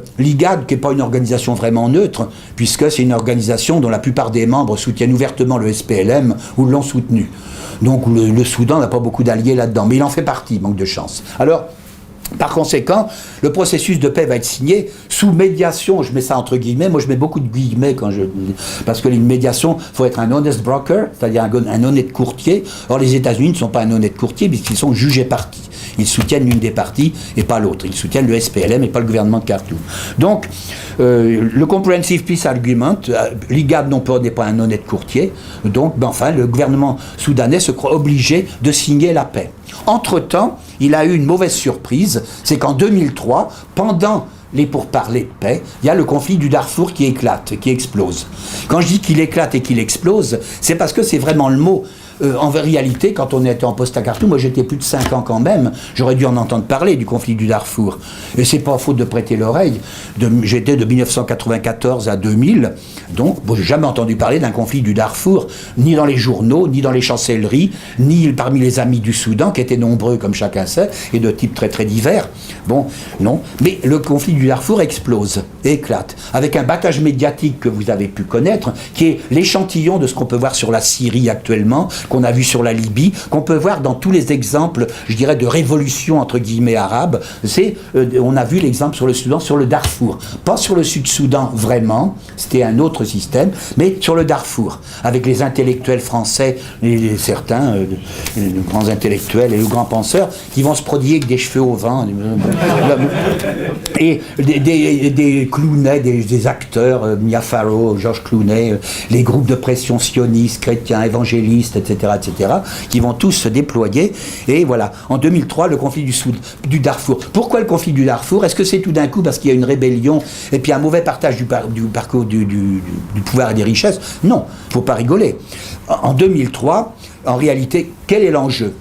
qui n'est pas une organisation vraiment neutre, puisque c'est une organisation dont la plupart des membres soutiennent ouvertement le SPLM ou l'ont soutenu. Donc le Soudan n'a pas beaucoup d'alliés là-dedans, mais il en fait partie, manque de chance. Alors, par conséquent, le processus de paix va être signé sous médiation, je mets ça entre guillemets, moi je mets beaucoup de guillemets parce que une médiation, il faut être un honest broker, c'est-à-dire un honnête courtier. Or les États-Unis ne sont pas un honnête courtier puisqu'ils sont jugés partis. Ils soutiennent l'une des parties et pas l'autre. Ils soutiennent le SPLM et pas le gouvernement de Khartoum. Donc, le Comprehensive Peace Agreement, l'IGAD n'est pas un honnête courtier, donc, enfin, le gouvernement soudanais se croit obligé de signer la paix. Entre-temps, il a eu une mauvaise surprise, c'est qu'en 2003, pendant les pourparlers de paix, il y a le conflit du Darfour qui éclate, qui explose. Quand je dis qu'il éclate et qu'il explose, c'est parce que c'est vraiment le mot. en réalité, quand on était en poste à Khartoum, moi j'étais plus de 5 ans quand même, j'aurais dû en entendre parler du conflit du Darfour. Et c'est pas faute de prêter l'oreille. J'étais de 1994 à 2000, donc bon, j'ai jamais entendu parler d'un conflit du Darfour, ni dans les journaux, ni dans les chancelleries, ni parmi les amis du Soudan, qui étaient nombreux comme chacun sait, et de types très très divers. Bon, non. Mais le conflit du Darfour explose, éclate, avec un battage médiatique que vous avez pu connaître, qui est l'échantillon de ce qu'on peut voir sur la Syrie actuellement, qu'on a vu sur la Libye, qu'on peut voir dans tous les exemples, je dirais, de révolution entre guillemets arabe. On a vu l'exemple sur le Soudan, sur le Darfour. Pas sur le Sud-Soudan vraiment, c'était un autre système, mais sur le Darfour, avec les intellectuels français, certains, les grands intellectuels et les grands penseurs, qui vont se prodiguer avec des cheveux au vent, et des Clooney, des acteurs, Mia Farrow, George Clooney, les groupes de pression sionistes, chrétiens, évangélistes, etc., qui vont tous se déployer. Et voilà, en 2003, le conflit du Darfour. Pourquoi le conflit du Darfour? Est-ce que c'est tout d'un coup parce qu'il y a une rébellion et puis un mauvais partage du pouvoir et des richesses? Non, il ne faut pas rigoler. En 2003, en réalité, quel est l'enjeu?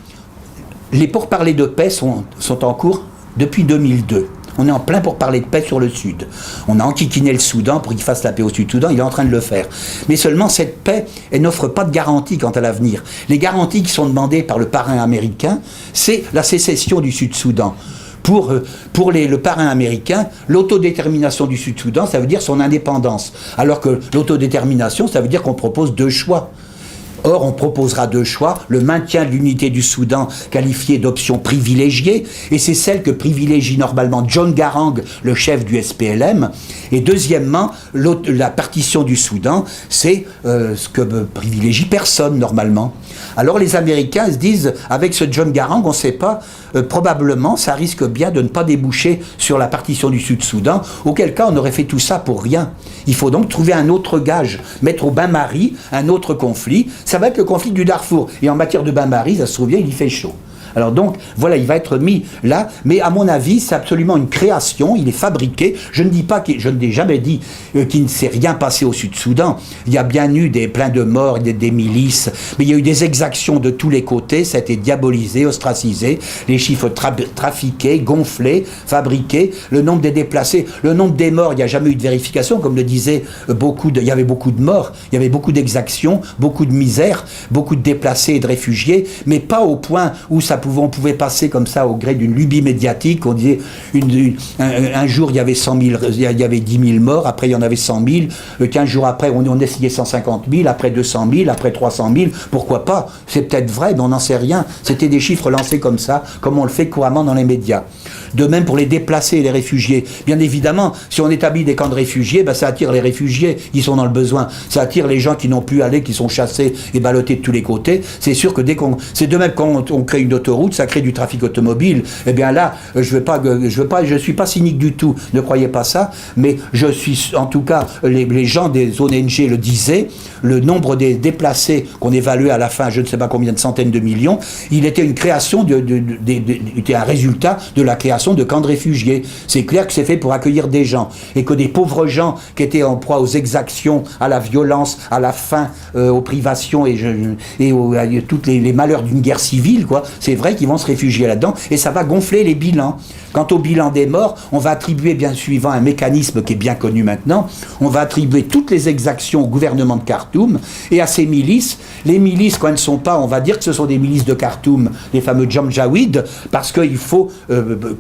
Les pourparlers de paix sont en cours depuis 2002. On est en plein pour parler de paix sur le Sud. On a enquiquiné le Soudan pour qu'il fasse la paix au Sud-Soudan, il est en train de le faire. Mais seulement cette paix, elle n'offre pas de garantie quant à l'avenir. Les garanties qui sont demandées par le parrain américain, c'est la sécession du Sud-Soudan. Pour le parrain américain, l'autodétermination du Sud-Soudan, ça veut dire son indépendance. Alors que l'autodétermination, ça veut dire qu'on propose 2 choix. Or, on proposera 2 choix, le maintien de l'unité du Soudan qualifié d'option privilégiée, et c'est celle que privilégie normalement John Garang, le chef du SPLM, et deuxièmement, la partition du Soudan, c'est ce que privilégie personne normalement. Alors les Américains se disent, avec ce John Garang, on ne sait pas, probablement ça risque bien de ne pas déboucher sur la partition du Sud-Soudan, auquel cas on aurait fait tout ça pour rien. Il faut donc trouver un autre gage, mettre au bain-marie un autre conflit. Ça va être le conflit du Darfour. Et en matière de bain-marie, ça se trouve bien, il y fait chaud. Alors donc, voilà, il va être mis là, mais à mon avis, c'est absolument une création, il est fabriqué. Je ne dis pas, je n'ai jamais dit qu'il ne s'est rien passé au Sud-Soudan. Il y a bien eu plein de morts, des milices, mais il y a eu des exactions de tous les côtés, ça a été diabolisé, ostracisé, les chiffres trafiqués, gonflés, fabriqués, le nombre des déplacés, le nombre des morts, il n'y a jamais eu de vérification, comme le disaient il y avait beaucoup de morts, il y avait beaucoup d'exactions, beaucoup de misère, beaucoup de déplacés et de réfugiés, mais pas au point où on pouvait passer comme ça au gré d'une lubie médiatique. On disait un jour il y avait 10 000 morts, après il y en avait 100 000, 15 jours après on essayait 150 000, après 200 000, après 300 000, pourquoi pas? C'est peut-être vrai, mais on n'en sait rien. C'était des chiffres lancés comme ça, comme on le fait couramment dans les médias. De même pour les déplacés et les réfugiés. Bien évidemment, si on établit des camps de réfugiés, ça attire les réfugiés, ils sont dans le besoin. Ça attire les gens qui n'ont plus allé, qui sont chassés et ballottés de tous les côtés. C'est sûr que c'est de même quand on crée une autoroute, ça crée du trafic automobile. Eh bien là, je suis pas cynique du tout, ne croyez pas ça, mais je suis, en tout cas, les gens des ONG le disaient, le nombre des déplacés qu'on évaluait à la fin, je ne sais pas combien de centaines de millions, il était une création, était un résultat de la création de camps de réfugiés. C'est clair que c'est fait pour accueillir des gens, et que des pauvres gens qui étaient en proie aux exactions, à la violence, à la faim, aux privations et à tous les malheurs d'une guerre civile, quoi. C'est vrai qu'ils vont se réfugier là-dedans, et ça va gonfler les bilans. Quant au bilan des morts, on va attribuer, bien suivant un mécanisme qui est bien connu maintenant, on va attribuer toutes les exactions au gouvernement de Khartoum et à ces milices. Les milices, quand elles ne sont pas, on va dire que ce sont des milices de Khartoum, les fameux Janjaweed, parce qu'il faut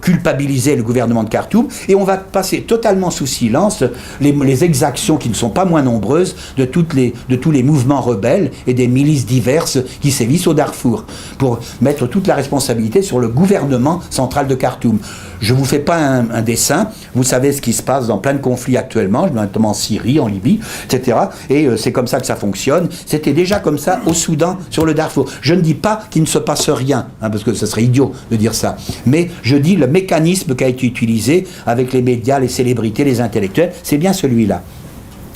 culpabiliser le gouvernement de Khartoum, et on va passer totalement sous silence les exactions qui ne sont pas moins nombreuses de tous les mouvements rebelles et des milices diverses qui sévissent au Darfour, pour mettre toute la responsabilité sur le gouvernement central de Khartoum. Je ne vous fais pas un dessin, vous savez ce qui se passe dans plein de conflits actuellement, notamment en Syrie, en Libye, etc. Et c'est comme ça que ça fonctionne. C'était déjà comme ça au Soudan, sur le Darfour. Je ne dis pas qu'il ne se passe rien, parce que ce serait idiot de dire ça. Mais je dis le mécanisme qui a été utilisé avec les médias, les célébrités, les intellectuels, c'est bien celui-là.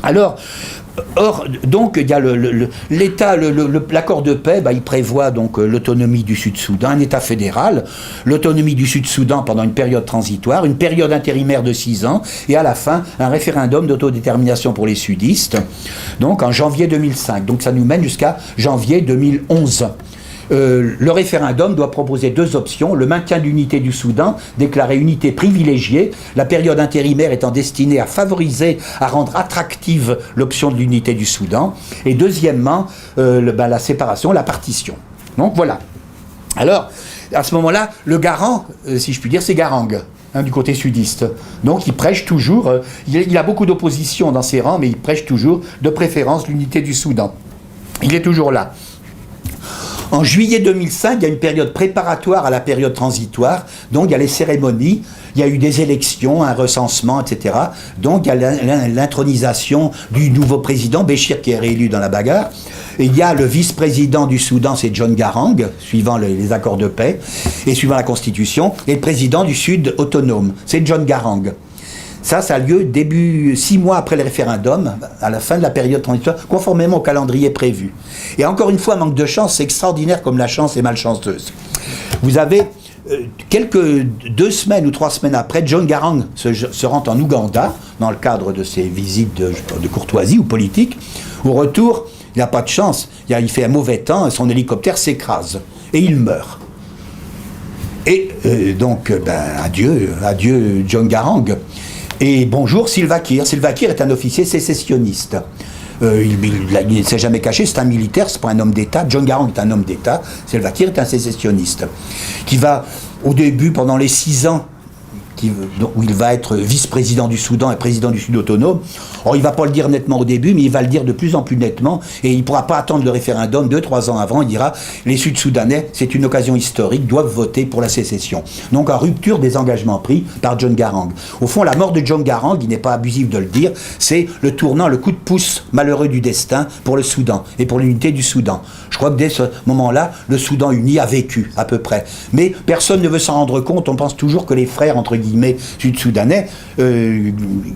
Alors, Or, donc, il y a l'État, l'accord de paix, il prévoit donc l'autonomie du Sud-Soudan, un État fédéral, l'autonomie du Sud-Soudan pendant une période transitoire, une période intérimaire de 6 ans, et à la fin, un référendum d'autodétermination pour les sudistes, donc en janvier 2005. Donc ça nous mène jusqu'à janvier 2011. Le référendum doit proposer 2 options, le maintien de l'unité du Soudan, déclarée unité privilégiée, la période intérimaire étant destinée à favoriser, à rendre attractive l'option de l'unité du Soudan, et deuxièmement, la séparation, la partition. Donc voilà. Alors, à ce moment-là, le garant, si je puis dire, c'est Garang, du côté sudiste. Donc il prêche toujours, il a beaucoup d'opposition dans ses rangs, mais il prêche toujours de préférence l'unité du Soudan. Il est toujours là. En juillet 2005, il y a une période préparatoire à la période transitoire, donc il y a les cérémonies, il y a eu des élections, un recensement, etc. Donc il y a l'intronisation du nouveau président, Béchir, qui est réélu dans la bagarre. Et il y a le vice-président du Soudan, c'est John Garang, suivant les accords de paix, et suivant la Constitution, et le président du Sud autonome, c'est John Garang. Ça a lieu 6 mois après le référendum, à la fin de la période transitoire, conformément au calendrier prévu. Et encore une fois, manque de chance, c'est extraordinaire comme la chance est malchanceuse. Vous avez 2 semaines ou 3 semaines après, John Garang se rend en Ouganda, dans le cadre de ses visites de courtoisie ou politique. Au retour, il n'a pas de chance, il fait un mauvais temps, et son hélicoptère s'écrase, et il meurt. Et donc, adieu John Garang. Et bonjour Salva Kiir. Salva Kiir est un officier sécessionniste. Il ne s'est jamais caché, c'est un militaire, c'est pas un homme d'État. John Garang est un homme d'État, Salva Kiir est un sécessionniste. Qui va, au début, pendant les 6 ans, où il va être vice-président du Soudan et président du Sud autonome. Or, il ne va pas le dire nettement au début, mais il va le dire de plus en plus nettement, et il ne pourra pas attendre le référendum 2-3 ans avant. Il dira, les Sud-Soudanais, c'est une occasion historique, doivent voter pour la sécession. Donc, en rupture des engagements pris par John Garang. Au fond, la mort de John Garang, il n'est pas abusif de le dire, c'est le tournant, le coup de pouce malheureux du destin pour le Soudan et pour l'unité du Soudan. Je crois que dès ce moment-là, le Soudan uni a vécu, à peu près. Mais personne ne veut s'en rendre compte, on pense toujours que les frères, entre guillemets, sud-soudanais,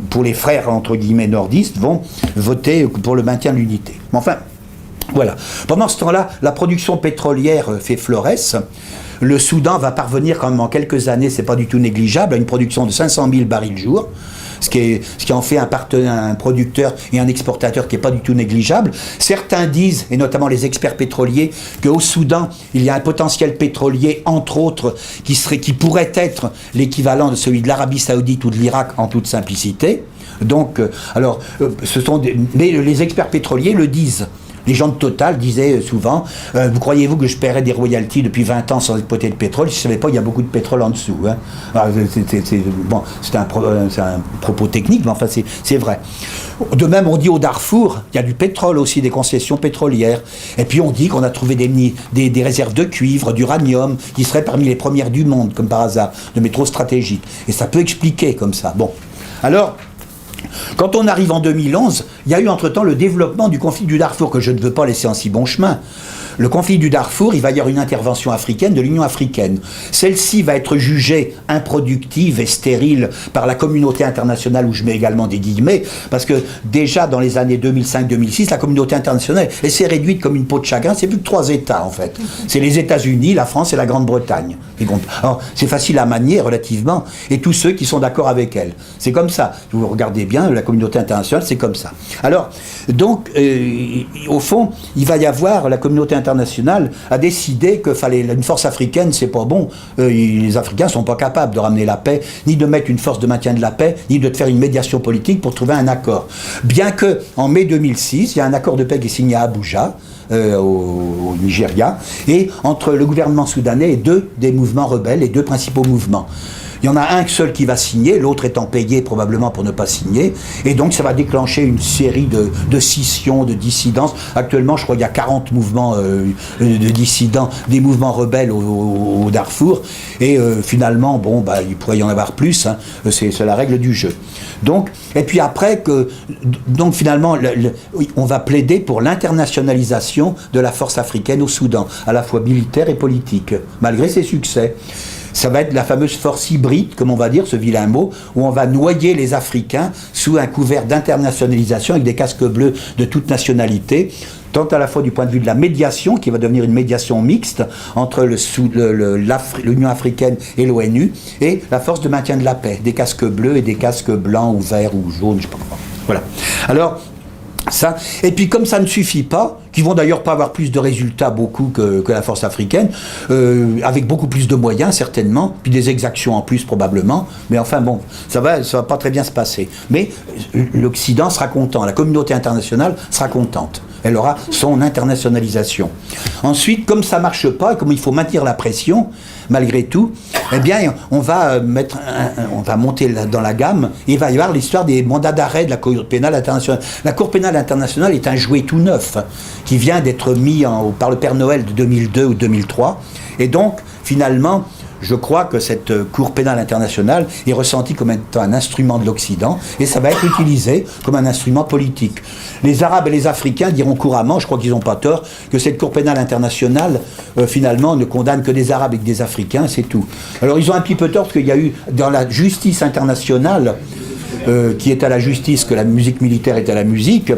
pour les frères, entre guillemets, nordistes, vont voter pour le maintien de l'unité. Mais enfin, voilà. Pendant ce temps-là, la production pétrolière fait florès. Le Soudan va parvenir quand même en quelques années, c'est pas du tout négligeable, à une production de 500 000 barils jour, ce qui en fait un producteur et un exportateur qui n'est pas du tout négligeable. Certains disent, et notamment les experts pétroliers, qu'au Soudan, il y a un potentiel pétrolier, entre autres, qui pourrait être l'équivalent de celui de l'Arabie Saoudite ou de l'Irak en toute simplicité. Donc, mais les experts pétroliers le disent. Les gens de Total disaient souvent vous croyez-vous que je paierais des royalties depuis 20 ans sans exploiter de pétrole? Je ne savais pas, il y a beaucoup de pétrole en dessous. Hein. C'est un propos technique, mais enfin c'est vrai. De même, on dit au Darfour, il y a du pétrole aussi, des concessions pétrolières. Et puis on dit qu'on a trouvé des réserves de cuivre, d'uranium, qui seraient parmi les premières du monde, comme par hasard, de métaux stratégiques. Et ça peut expliquer comme ça. Bon, alors... Quand on arrive en 2011, il y a eu entre-temps le développement du conflit du Darfour, que je ne veux pas laisser en si bon chemin. Le conflit du Darfour, il va y avoir une intervention africaine de l'Union africaine. Celle-ci va être jugée improductive et stérile par la communauté internationale, où je mets également des guillemets, parce que déjà dans les années 2005-2006, la communauté internationale, elle s'est réduite comme une peau de chagrin. C'est plus que 3 États, en fait. C'est les États-Unis, la France et la Grande-Bretagne. Alors, c'est facile à manier, relativement, et tous ceux qui sont d'accord avec elle. C'est comme ça. Vous regardez bien, la communauté internationale, c'est comme ça. Alors, donc, au fond, il va y avoir, la communauté internationale a décidé que fallait une force africaine, c'est pas bon. Les Africains sont pas capables de ramener la paix, ni de mettre une force de maintien de la paix, ni de faire une médiation politique pour trouver un accord. Bien que, en mai 2006, il y a un accord de paix qui est signé à Abuja, au Nigeria, et entre le gouvernement soudanais et 2 des mouvements rebelles, les 2 principaux mouvements. Il y en a un seul qui va signer, l'autre étant payé probablement pour ne pas signer, et donc ça va déclencher une série de scissions, de dissidences. Actuellement, je crois qu'il y a 40 mouvements de dissidents, des mouvements rebelles au Darfour, et finalement, il pourrait y en avoir plus, hein, c'est la règle du jeu. Donc, et puis après, finalement, on va plaider pour l'internationalisation de la force africaine au Soudan, à la fois militaire et politique, malgré ses succès. Ça va être la fameuse force hybride, comme on va dire, ce vilain mot, où on va noyer les Africains sous un couvert d'internationalisation avec des casques bleus de toute nationalité, tant à la fois du point de vue de la médiation, qui va devenir une médiation mixte entre l'Union africaine et l'ONU, et la force de maintien de la paix, des casques bleus et des casques blancs ou verts ou jaunes, je sais pas comment. Voilà. Alors, ça, et puis comme ça ne suffit pas, qui vont d'ailleurs pas avoir plus de résultats beaucoup que la force africaine, avec beaucoup plus de moyens certainement, puis des exactions en plus probablement, mais enfin bon, ça va pas très bien se passer. Mais l'Occident sera content, la communauté internationale sera contente. Elle aura son internationalisation. Ensuite, comme ça marche pas, et comme il faut maintenir la pression, malgré tout, eh bien, on va monter dans la gamme, et il va y avoir l'histoire des mandats d'arrêt de la Cour pénale internationale. La Cour pénale internationale est un jouet tout neuf, qui vient d'être mis par le Père Noël de 2002 ou 2003, et donc, finalement, je crois que cette Cour pénale internationale est ressentie comme étant un instrument de l'Occident et ça va être utilisé comme un instrument politique. Les Arabes et les Africains diront couramment, je crois qu'ils n'ont pas tort, que cette Cour pénale internationale, finalement, ne condamne que des Arabes et que des Africains, c'est tout. Alors ils ont un petit peu tort parce qu'il y a eu, dans la justice internationale, qui est à la justice que la musique militaire est à la musique.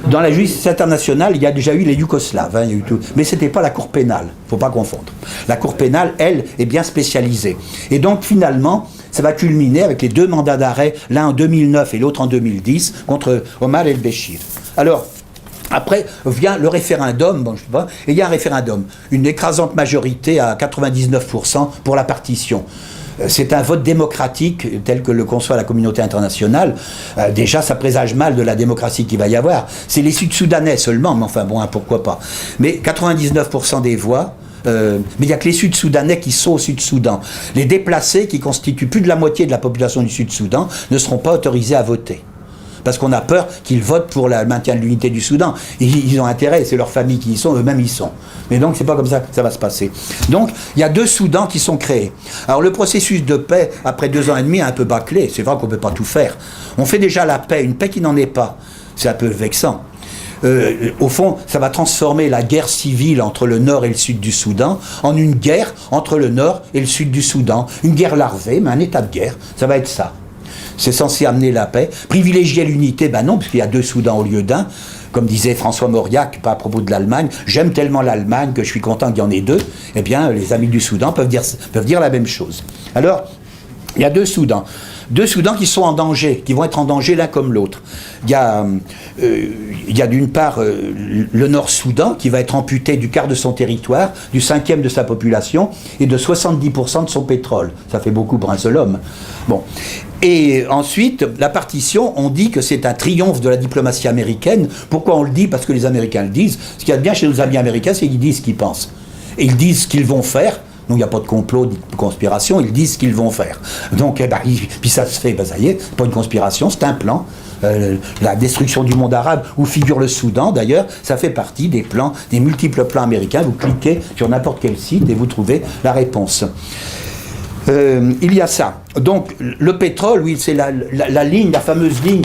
Dans la justice internationale, il y a déjà eu les Yougoslaves, hein, il y a eu tout. Mais ce n'était pas la Cour pénale, il ne faut pas confondre. La Cour pénale, elle, est bien spécialisée. Et donc finalement, ça va culminer avec les deux mandats d'arrêt, l'un en 2009 et l'autre en 2010, contre Omar el-Béchir. Alors, après vient le référendum, bon, je sais pas, et il y a un référendum, une écrasante majorité à 99% pour la partition. C'est un vote démocratique tel que le conçoit la communauté internationale. Déjà, ça présage mal de la démocratie qu'il va y avoir. C'est les Sud-Soudanais seulement, mais enfin bon, hein, pourquoi pas. Mais 99% des voix, mais il n'y a que les Sud-Soudanais qui sont au Sud-Soudan. Les déplacés, qui constituent plus de la moitié de la population du Sud-Soudan, ne seront pas autorisés à voter. Parce qu'on a peur qu'ils votent pour le maintien de l'unité du Soudan. Ils ont intérêt, c'est leurs familles qui y sont, eux-mêmes y sont. Mais donc c'est pas comme ça que ça va se passer. Donc il y a 2 Soudans qui sont créés. Alors le processus de paix, après 2 ans et demi, est un peu bâclé. C'est vrai qu'on ne peut pas tout faire. On fait déjà la paix, une paix qui n'en est pas. C'est un peu vexant. Au fond, ça va transformer la guerre civile entre le nord et le sud du Soudan en une guerre entre le nord et le sud du Soudan. Une guerre larvée, mais un état de guerre. Ça va être ça. C'est censé amener la paix. Privilégier l'unité, ben non, parce qu'il y a 2 Soudans au lieu d'un. Comme disait François Mauriac, pas à propos de l'Allemagne, j'aime tellement l'Allemagne que je suis content qu'il y en ait 2. Eh bien, les amis du Soudan peuvent dire la même chose. Alors, il y a 2 Soudans. 2 Soudans qui sont en danger, qui vont être en danger l'un comme l'autre. Il y a d'une part le Nord-Soudan qui va être amputé du quart de son territoire, du 5e de sa population et de 70% de son pétrole. Ça fait beaucoup pour un seul homme. Bon. Et ensuite, la partition, on dit que c'est un triomphe de la diplomatie américaine. Pourquoi on le dit? Parce que les Américains le disent. Ce qu'il y a de bien chez nos amis américains, c'est qu'ils disent ce qu'ils pensent. Et ils disent ce qu'ils vont faire. Donc il n'y a pas de complot, de conspiration, ils disent ce qu'ils vont faire. Donc, puis ça se fait, ça y est, c'est pas une conspiration, c'est un plan. La destruction du monde arabe, où figure le Soudan d'ailleurs, ça fait partie des plans, des multiples plans américains. Vous cliquez sur n'importe quel site et vous trouvez la réponse. Il y a ça. Donc le pétrole, oui, c'est la ligne, la fameuse ligne.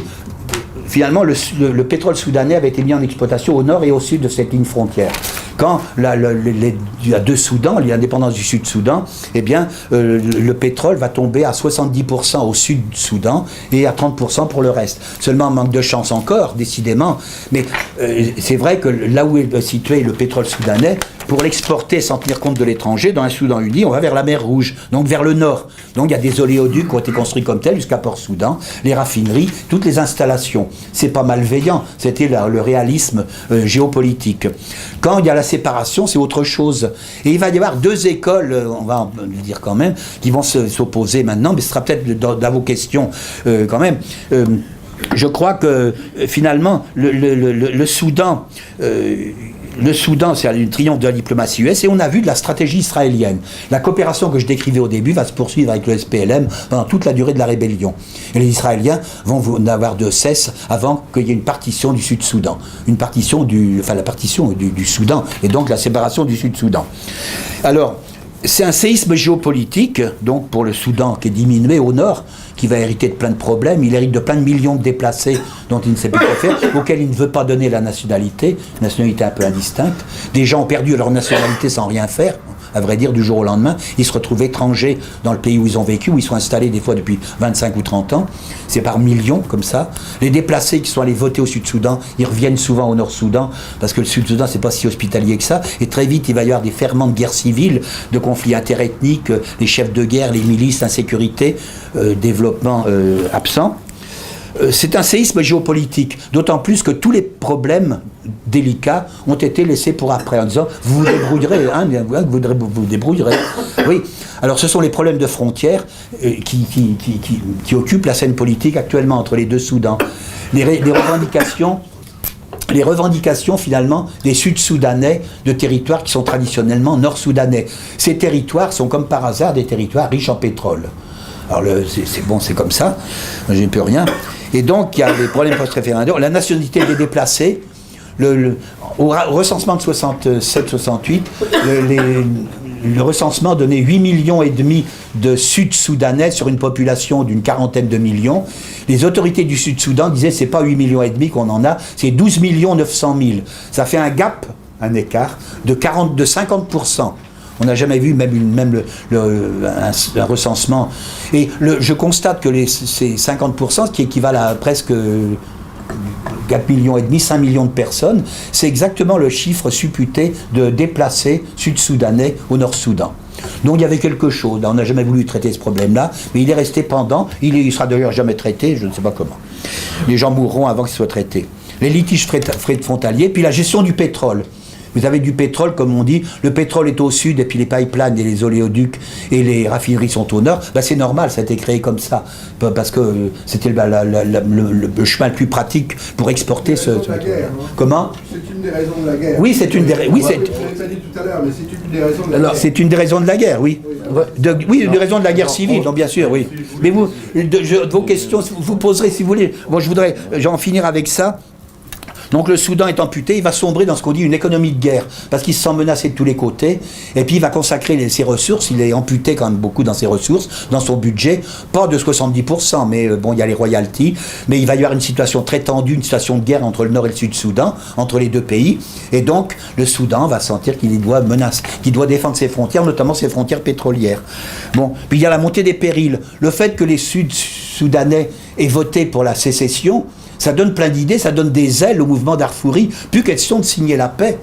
Finalement, le pétrole soudanais avait été mis en exploitation au nord et au sud de cette ligne frontière. Quand il y a 2 Soudans, l'indépendance du Sud-Soudan, eh bien, le pétrole va tomber à 70% au Sud-Soudan et à 30% pour le reste. Seulement, manque de chance encore, décidément. Mais c'est vrai que là où est situé le pétrole soudanais, pour l'exporter sans tenir compte de l'étranger, dans un Soudan uni, on va vers la mer Rouge, donc vers le nord. Donc il y a des oléoducs qui ont été construits comme tels jusqu'à Port-Soudan, les raffineries, toutes les installations. C'est pas malveillant, c'était le réalisme géopolitique. Quand il y a la séparation, c'est autre chose. Et il va y avoir 2 écoles, on va le dire quand même, qui vont s'opposer maintenant, mais ce sera peut-être dans vos questions quand même. Je crois que finalement, le Soudan... le Soudan, c'est un triomphe de la diplomatie US, et on a vu de la stratégie israélienne. La coopération que je décrivais au début va se poursuivre avec le SPLM pendant toute la durée de la rébellion. Et les Israéliens vont n'avoir de cesse avant qu'il y ait une partition du Sud-Soudan. La partition du Soudan, et donc la séparation du Sud-Soudan. Alors, c'est un séisme géopolitique, donc pour le Soudan, qui est diminué au nord, qui va hériter de plein de problèmes. Il hérite de plein de millions de déplacés dont il ne sait plus quoi faire, auxquels il ne veut pas donner la nationalité un peu indistincte. Des gens ont perdu leur nationalité sans rien faire. à vrai dire, du jour au lendemain. Ils se retrouvent étrangers dans le pays où ils ont vécu, où ils sont installés des fois depuis 25 ou 30 ans. C'est par millions, comme ça. Les déplacés qui sont allés voter au Sud-Soudan, ils reviennent souvent au Nord-Soudan, parce que le Sud-Soudan, c'est pas si hospitalier que ça. Et très vite, il va y avoir des ferments de guerre civile, de conflits interethniques, les chefs de guerre, les milices, l'insécurité, développement absent. C'est un séisme géopolitique, d'autant plus que tous les problèmes délicats ont été laissés pour après, en disant vous vous débrouillerez, hein, vous débrouillerez. Oui. Alors ce sont les problèmes de frontières qui occupent la scène politique actuellement entre les deux Soudans. Les revendications finalement des Sud-Soudanais de territoires qui sont traditionnellement nord-soudanais. Ces territoires sont comme par hasard des territoires riches en pétrole. Alors c'est bon, c'est comme ça, je ne peux rien. Et donc il y a des problèmes post-référendaires, la nationalité des déplacés, au recensement de 67-68, le recensement donnait 8,5 millions de Sud-Soudanais sur une population d'une quarantaine de millions. Les autorités du Sud-Soudan disaient c'est pas 8,5 millions qu'on en a, c'est 12 900 000. Ça fait un gap, un écart, de 50%. On n'a jamais vu même un recensement. Et je constate que ces 50%, ce qui équivalent à presque 4,5 millions, 5 millions de personnes, c'est exactement le chiffre supputé de déplacés sud-soudanais au Nord-Soudan. Donc il y avait quelque chose. On n'a jamais voulu traiter ce problème-là, mais il est resté pendant. Il sera d'ailleurs jamais traité, je ne sais pas comment. Les gens mourront avant qu'il soit traité. Les litiges frontaliers, puis la gestion du pétrole. Vous avez du pétrole, comme on dit, le pétrole est au sud, et puis les pipelines et les oléoducs et les raffineries sont au nord. Ben c'est normal, ça a été créé comme ça, parce que c'était le chemin le plus pratique pour exporter ce... Comment ? C'est une des raisons de la guerre. Oui, c'est une des raisons... Oui, je l'ai pas dit tout à l'heure, mais c'est une des raisons de la guerre. C'est une des raisons de la guerre, oui. Oui, une des raisons de la guerre civile, donc bien sûr, oui. Mais vos questions, vous poserez si vous voulez. Moi, je voudrais en finir avec ça. Donc le Soudan est amputé, il va sombrer dans ce qu'on dit une économie de guerre, parce qu'il se sent menacé de tous les côtés, et puis il va consacrer ses ressources, il est amputé quand même beaucoup dans ses ressources, dans son budget, pas de 70%, mais bon, il y a les royalties, mais il va y avoir une situation très tendue, une situation de guerre entre le Nord et le Sud-Soudan, entre les deux pays, et donc le Soudan va sentir qu'il doit menacer, qu'il doit défendre ses frontières, notamment ses frontières pétrolières. Bon, puis il y a la montée des périls, le fait que les Sud-Soudanais aient voté pour la sécession, ça donne plein d'idées, ça donne des ailes au mouvement Darfouri. Plus question de signer la paix.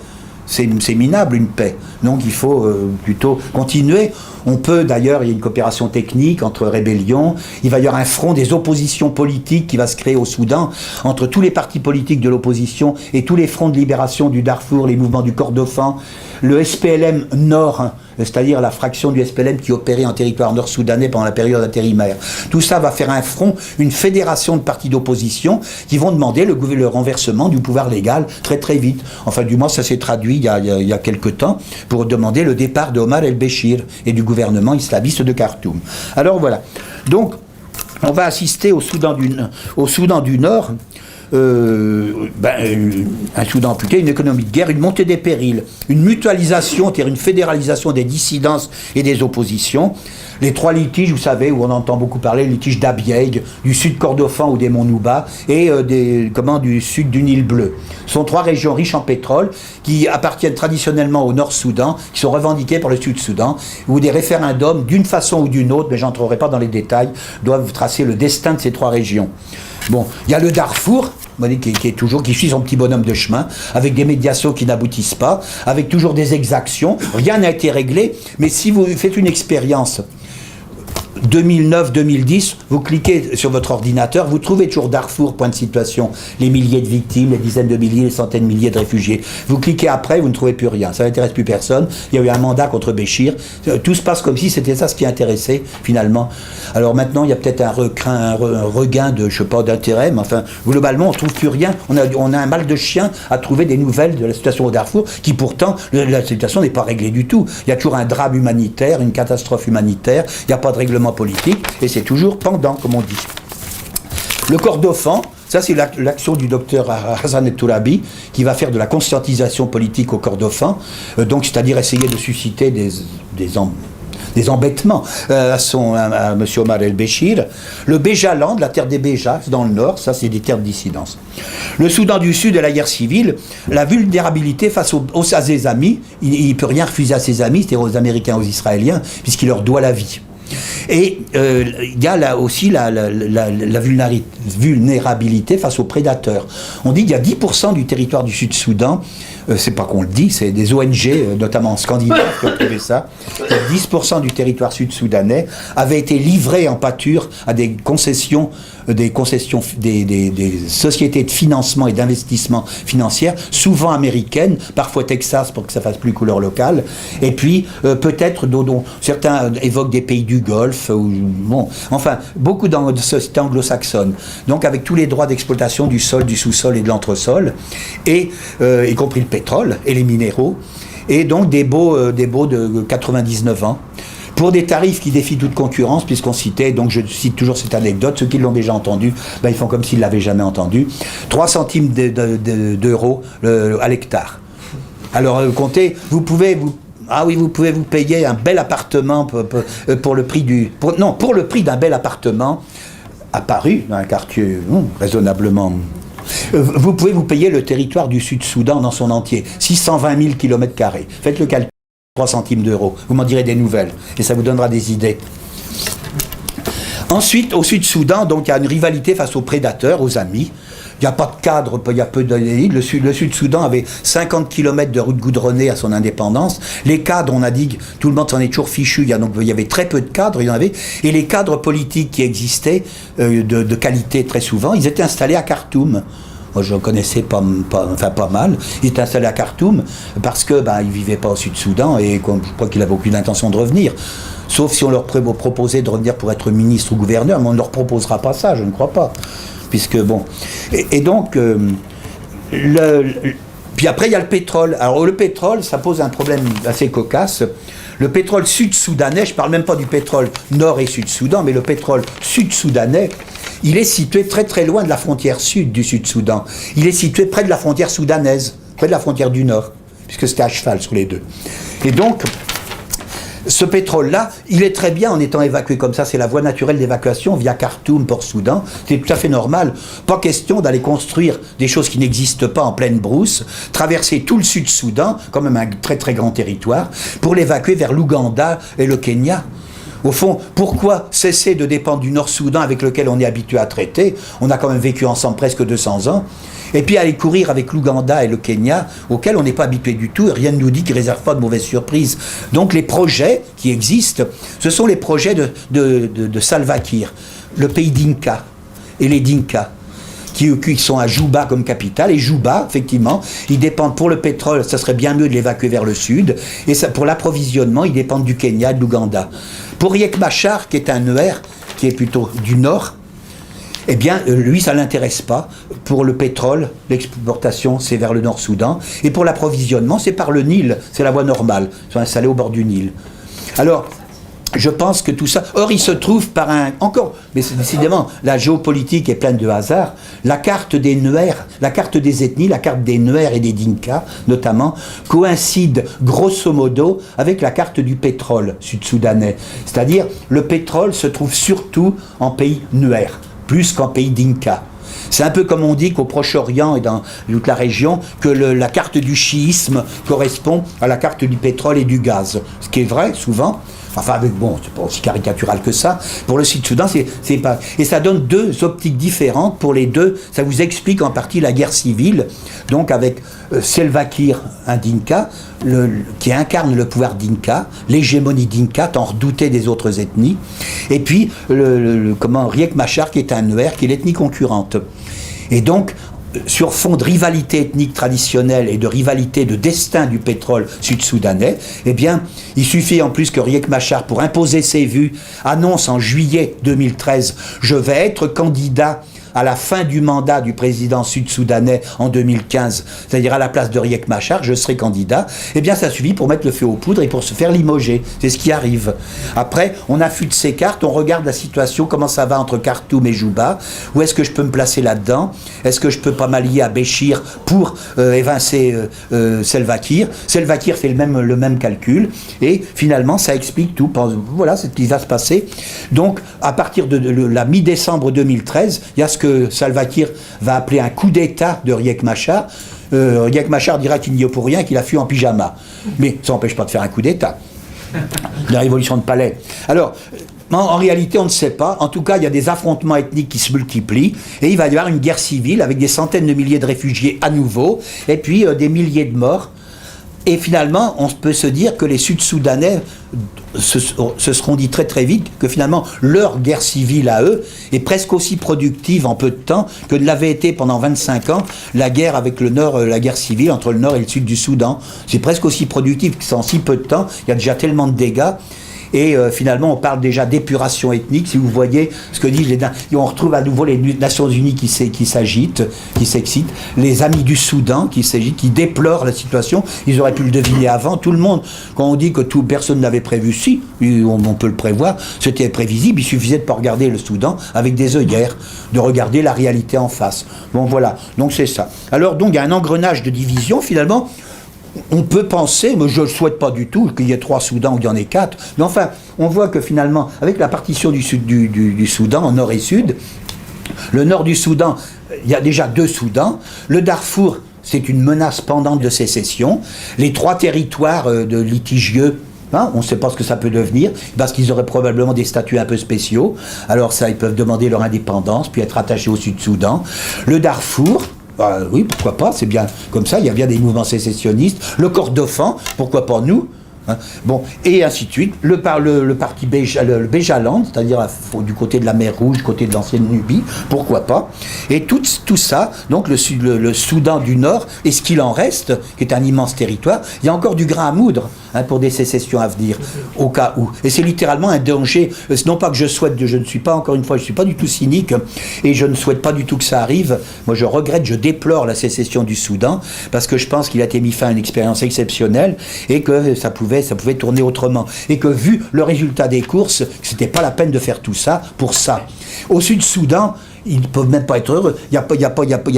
C'est minable une paix. Donc il faut plutôt continuer. On peut d'ailleurs, il y a une coopération technique entre rébellions. Il va y avoir un front des oppositions politiques qui va se créer au Soudan entre tous les partis politiques de l'opposition et tous les fronts de libération du Darfour, les mouvements du Kordofan, le SPLM Nord, c'est-à-dire la fraction du SPLM qui opérait en territoire nord-soudanais pendant la période intérimaire. Tout ça va faire un front, une fédération de partis d'opposition qui vont demander le renversement du pouvoir légal très très vite. Enfin, du moins, ça s'est traduit il y a quelque temps pour demander le départ de Omar el-Béchir et du gouvernement islamiste de Khartoum. Alors voilà. Donc, on va assister au Soudan du Nord. Un Soudan amputé, une économie de guerre, une montée des périls, une mutualisation, c'est-à-dire une fédéralisation des dissidences et des oppositions. Les trois litiges, vous savez, où on entend beaucoup parler, le litige d'Abyei, du sud Kordofan ou des monts Nouba, et du sud du Nil Bleu. Ce sont trois régions riches en pétrole qui appartiennent traditionnellement au Nord-Soudan, qui sont revendiquées par le Sud-Soudan, où des référendums, d'une façon ou d'une autre, mais j'entrerai pas dans les détails, doivent tracer le destin de ces trois régions. Bon, il y a le Darfour, qui suit son petit bonhomme de chemin, avec des médiations qui n'aboutissent pas, avec toujours des exactions, rien n'a été réglé, mais si vous faites une expérience 2009-2010, vous cliquez sur votre ordinateur, vous trouvez toujours Darfour, point de situation, les milliers de victimes, les dizaines de milliers, les centaines de milliers de réfugiés. Vous cliquez après, vous ne trouvez plus rien, ça n'intéresse plus personne. Il y a eu un mandat contre Béchir, tout se passe comme si c'était ça ce qui intéressait finalement. Alors maintenant, il y a peut-être un regain de, je sais pas, d'intérêt, mais enfin, globalement, on ne trouve plus rien. On a un mal de chien à trouver des nouvelles de la situation au Darfour, qui pourtant, la situation n'est pas réglée du tout. Il y a toujours un drame humanitaire, une catastrophe humanitaire, il n'y a pas de règlement politique, et c'est toujours pendant, comme on dit. Le Kordofan, ça c'est l'action du docteur Hassan El-Tourabi, qui va faire de la conscientisation politique au Kordofan, donc c'est-à-dire essayer de susciter embêtements à M. Omar el-Béchir. Le Béjaland, la terre des Béjas, dans le nord, ça c'est des terres de dissidence. Le Soudan du Sud et la guerre civile, la vulnérabilité face à ses amis, il ne peut rien refuser à ses amis, c'est-à-dire aux Américains, aux Israéliens, puisqu'il leur doit la vie. Et il y a là aussi la vulnérabilité face aux prédateurs. On dit qu'il y a 10% du territoire du Sud-Soudan, c'est pas qu'on le dit, c'est des ONG, notamment en Scandinavie, qui ont trouvé ça, 10% du territoire sud-soudanais avait été livré en pâture à des sociétés de financement et d'investissement financières, souvent américaines, parfois Texas pour que ça fasse plus couleur locale, et puis peut-être dont certains évoquent des pays du Golfe, beaucoup de sociétés anglo-saxonnes, donc avec tous les droits d'exploitation du sol, du sous-sol et de l'entresol, et y compris le pétrole et les minéraux, et donc des baux de 99 ans, pour des tarifs qui défient toute concurrence, puisqu'on citait, donc je cite toujours cette anecdote, ceux qui l'ont déjà entendu, ils font comme s'ils ne l'avaient jamais entendu, 3 centimes d'euros à l'hectare. Alors comptez, vous pouvez vous payer un bel appartement pour le prix d'un bel appartement à Paris, dans un quartier raisonnablement. Vous pouvez vous payer le territoire du Sud-Soudan dans son entier, 620 000 km². Faites le calcul, 3 centimes d'euros. Vous m'en direz des nouvelles et ça vous donnera des idées. Ensuite, au Sud-Soudan, donc il y a une rivalité face aux prédateurs, aux amis. Il n'y a pas de cadre, il y a peu d'élite. Le Sud-Soudan avait 50 km de route goudronnée à son indépendance. Les cadres, on a dit que tout le monde s'en est toujours fichu. Il y avait très peu de cadres, il y en avait. Et les cadres politiques qui existaient, de qualité très souvent, ils étaient installés à Khartoum. Moi, je connaissais pas mal. Il était installé à Khartoum parce que il vivait pas au Sud-Soudan et je crois qu'il avait aucune intention de revenir. Sauf si on leur proposait de revenir pour être ministre ou gouverneur, mais on ne leur proposera pas ça, je ne crois pas. Puisque bon. Et donc, puis après, il y a le pétrole. Alors, le pétrole, ça pose un problème assez cocasse. Le pétrole sud-soudanais, je ne parle même pas du pétrole nord et sud-Soudan, mais le pétrole sud-soudanais, il est situé très très loin de la frontière sud du Sud-Soudan. Il est situé près de la frontière soudanaise, près de la frontière du nord, puisque c'était à cheval sur les deux. Et donc, ce pétrole-là, il est très bien en étant évacué comme ça, c'est la voie naturelle d'évacuation via Khartoum, Port-Soudan, c'est tout à fait normal. Pas question d'aller construire des choses qui n'existent pas en pleine brousse, traverser tout le Sud-Soudan, quand même un très très grand territoire, pour l'évacuer vers l'Ouganda et le Kenya. Au fond, pourquoi cesser de dépendre du Nord-Soudan avec lequel on est habitué à traiter? On a quand même vécu ensemble presque 200 ans. Et puis aller courir avec l'Ouganda et le Kenya, auxquels on n'est pas habitué du tout, et rien ne nous dit qu'ils ne réservent pas de mauvaises surprises. Donc les projets qui existent, ce sont les projets de Salva Kiir, le pays d'Inka, et les Dinka, qui sont à Juba comme capitale. Et Juba, effectivement, ils dépendent pour le pétrole, ça serait bien mieux de l'évacuer vers le sud, et ça, pour l'approvisionnement, ils dépendent du Kenya, de l'Ouganda. Pour Riek Machar, qui est un ER, qui est plutôt du nord, eh bien, lui, ça ne l'intéresse pas. Pour le pétrole, l'exportation, c'est vers le Nord-Soudan. Et pour l'approvisionnement, c'est par le Nil. C'est la voie normale. Ils sont installés au bord du Nil. Alors, je pense que tout ça... Or, il se trouve par un... Encore, mais décidément, la géopolitique est pleine de hasard. La carte des Nuer, la carte des ethnies, la carte des Nuer et des Dinka, notamment, coïncide grosso modo avec la carte du pétrole sud-soudanais. C'est-à-dire, le pétrole se trouve surtout en pays Nuer, plus qu'en pays d'Inka. C'est un peu comme on dit qu'au Proche-Orient et dans toute la région, que la carte du chiisme correspond à la carte du pétrole et du gaz. Ce qui est vrai, souvent. Enfin, c'est pas aussi caricatural que ça. Pour le Sud-Soudan, c'est pas... Et ça donne deux optiques différentes pour les deux. Ça vous explique en partie la guerre civile. Donc avec Salva Kiir, un Dinka, qui incarne le pouvoir Dinka, l'hégémonie Dinka, tant redoutée des autres ethnies. Et puis, Riek Machar, qui est un Nuer, qui est l'ethnie concurrente. Et donc, sur fond de rivalité ethnique traditionnelle et de rivalité de destin du pétrole sud-soudanais, eh bien, il suffit en plus que Riek Machar, pour imposer ses vues, annonce en juillet 2013 « Je vais être candidat à la fin du mandat du président sud-soudanais en 2015, c'est-à-dire à la place de Riek Machar, je serai candidat, eh bien ça suffit pour mettre le feu aux poudres et pour se faire limoger. C'est ce qui arrive. Après, on affûte ses cartes, on regarde la situation, comment ça va entre Khartoum et Juba, où est-ce que je peux me placer là-dedans, est-ce que je peux pas m'allier à Béchir pour évincer Salva Kiir. Salva Kiir fait le même calcul, et finalement ça explique tout. Voilà ce qui va se passer. Donc à partir de la mi-décembre 2013, il y a ce que Salva Kiir va appeler un coup d'État de Riek Machar. Riek Machar dira qu'il n'y est pour rien, qu'il a fui en pyjama. Mais ça n'empêche pas de faire un coup d'État. La révolution de Palais. Alors, en réalité, on ne sait pas. En tout cas, il y a des affrontements ethniques qui se multiplient. Et il va y avoir une guerre civile avec des centaines de milliers de réfugiés à nouveau. Et puis des milliers de morts. Et finalement, on peut se dire que les Sud-Soudanais se seront dit très très vite que finalement leur guerre civile à eux est presque aussi productive en peu de temps que ne l'avait été pendant 25 ans la guerre avec le Nord, la guerre civile entre le Nord et le Sud du Soudan. C'est presque aussi productif qu'en si peu de temps, il y a déjà tellement de dégâts. Et finalement, on parle déjà d'épuration ethnique. Si vous voyez ce que disent on retrouve à nouveau les Nations Unies qui s'agitent, qui s'excitent, les amis du Soudan qui s'agitent, qui déplorent la situation. Ils auraient pu le deviner avant. Tout le monde, quand on dit que personne n'avait prévu, si, on peut le prévoir, c'était prévisible. Il suffisait de ne pas regarder le Soudan avec des œillères, de regarder la réalité en face. Bon, voilà. Donc c'est ça. Alors, donc, il y a un engrenage de division, finalement. On peut penser, mais je ne le souhaite pas du tout, qu'il y ait 3 Soudans ou qu'il y en ait 4. Mais enfin, on voit que finalement, avec la partition du Soudan en nord et sud, le nord du Soudan, il y a déjà 2 Soudans. Le Darfour, c'est une menace pendante de sécession. Les 3 territoires de litigieux, on ne sait pas ce que ça peut devenir, parce qu'ils auraient probablement des statuts un peu spéciaux. Alors ça, ils peuvent demander leur indépendance, puis être attachés au Sud-Soudan. Le Darfour... oui, pourquoi pas, c'est bien comme ça, il y a bien des mouvements sécessionnistes. Le Kordofan, pourquoi pas nous, hein, bon, et ainsi de suite. Le parti le Béjaland, c'est-à-dire du côté de la mer Rouge, côté de l'ancienne Nubie, pourquoi pas. Et tout ça, donc le Soudan du Nord, et ce qu'il en reste, qui est un immense territoire, il y a encore du grain à moudre pour des sécessions à venir, au cas où. Et c'est littéralement un danger. Non pas que je souhaite, je ne suis pas, encore une fois, je ne suis pas du tout cynique, et je ne souhaite pas du tout que ça arrive. Moi, je regrette, je déplore la sécession du Soudan, parce que je pense qu'il a été mis fin à une expérience exceptionnelle, et que ça pouvait tourner autrement. Et que, vu le résultat des courses, c'était pas la peine de faire tout ça pour ça. Au Sud-Soudan, ils ne peuvent même pas être heureux. Il n'y a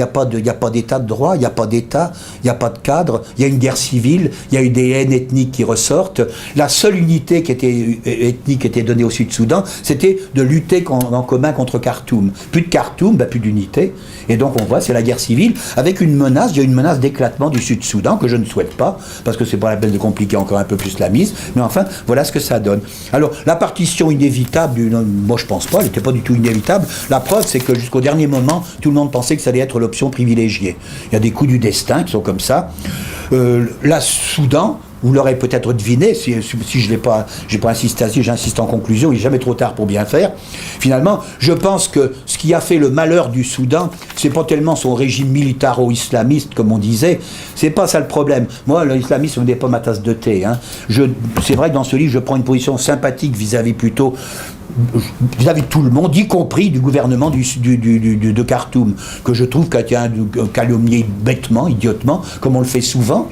pas d'état de droit, il n'y a pas d'état, il n'y a pas de cadre, il y a une guerre civile, il y a eu des haines ethniques qui ressortent. La seule unité ethnique qui était donnée au Sud-Soudan, c'était de lutter en commun contre Khartoum. Plus de Khartoum, plus d'unité. Et donc on voit, c'est la guerre civile, avec une menace, il y a une menace d'éclatement du Sud-Soudan, que je ne souhaite pas, parce que c'est pas la peine de compliquer encore un peu plus la mise, mais enfin, voilà ce que ça donne. Alors, la partition inévitable, moi je pense pas, elle n'était pas du tout inévitable. La preuve, c'est que jusqu'au dernier moment, tout le monde pensait que ça allait être l'option privilégiée. Il y a des coups du destin qui sont comme ça. La Soudan, vous l'aurez peut-être deviné, si je n'ai pas insisté assez, j'insiste en conclusion, il n'est jamais trop tard pour bien faire. Finalement, je pense que ce qui a fait le malheur du Soudan, c'est pas tellement son régime militaro-islamiste, comme on disait, c'est pas ça le problème. Moi, l'islamisme n'est pas ma tasse de thé. C'est vrai que dans ce livre, je prends une position sympathique vis-à-vis de tout le monde, y compris du gouvernement de Khartoum, que je trouve qu'a été calomnié bêtement, idiotement, comme on le fait souvent.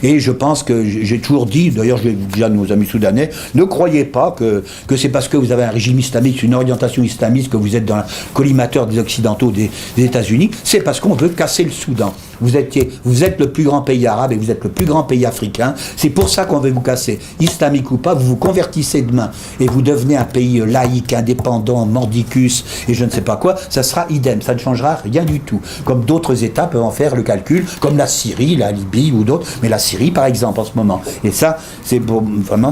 Et je pense que j'ai toujours dit, d'ailleurs je l'ai dit à nos amis soudanais, ne croyez pas que c'est parce que vous avez un régime islamiste, une orientation islamiste, que vous êtes dans le collimateur des Occidentaux des États-Unis, c'est parce qu'on veut casser le Soudan. Vous êtes le plus grand pays arabe et vous êtes le plus grand pays africain, c'est pour ça qu'on veut vous casser. Islamique ou pas, vous vous convertissez demain et vous devenez un pays laïque, indépendant, mordicus et je ne sais pas quoi, ça sera idem, ça ne changera rien du tout. Comme d'autres États peuvent en faire le calcul, comme la Syrie, la Libye ou d'autres, mais la Syrie par exemple en ce moment. Et ça, c'est vraiment...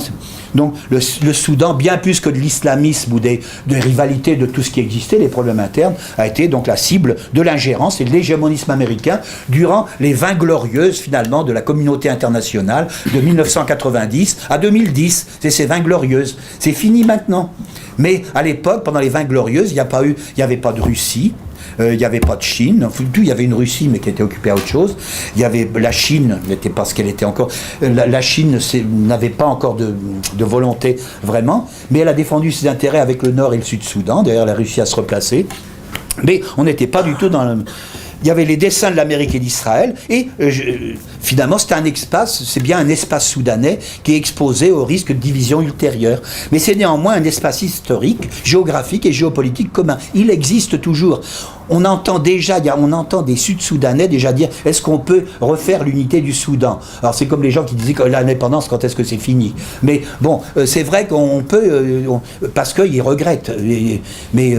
Donc le Soudan, bien plus que de l'islamisme ou de rivalités de tout ce qui existait, les problèmes internes, a été donc la cible de l'ingérence et de l'hégémonisme américain durant les 20 glorieuses finalement de la communauté internationale de 1990 à 2010. C'est ces 20 glorieuses. C'est fini maintenant. Mais à l'époque, pendant les 20 glorieuses, il n'y avait pas de Russie. Il n'y avait pas de Chine, il y avait une Russie mais qui était occupée à autre chose. Il y avait la Chine, n'était pas ce qu'elle était encore. La Chine n'avait pas encore de volonté vraiment, mais elle a défendu ses intérêts avec le Nord et le Sud-Soudan. D'ailleurs, la Russie a se replacé. Mais on n'était pas du tout dans le... Il y avait les dessins de l'Amérique et d'Israël, et finalement c'est bien un espace soudanais qui est exposé au risque de division ultérieure. Mais c'est néanmoins un espace historique, géographique et géopolitique commun. Il existe toujours. On entend des Sud-Soudanais déjà dire est-ce qu'on peut refaire l'unité du Soudan? Alors c'est comme les gens qui disaient que l'indépendance, quand est-ce que c'est fini? Mais bon, c'est vrai qu'on peut, parce qu'ils regrettent. Mais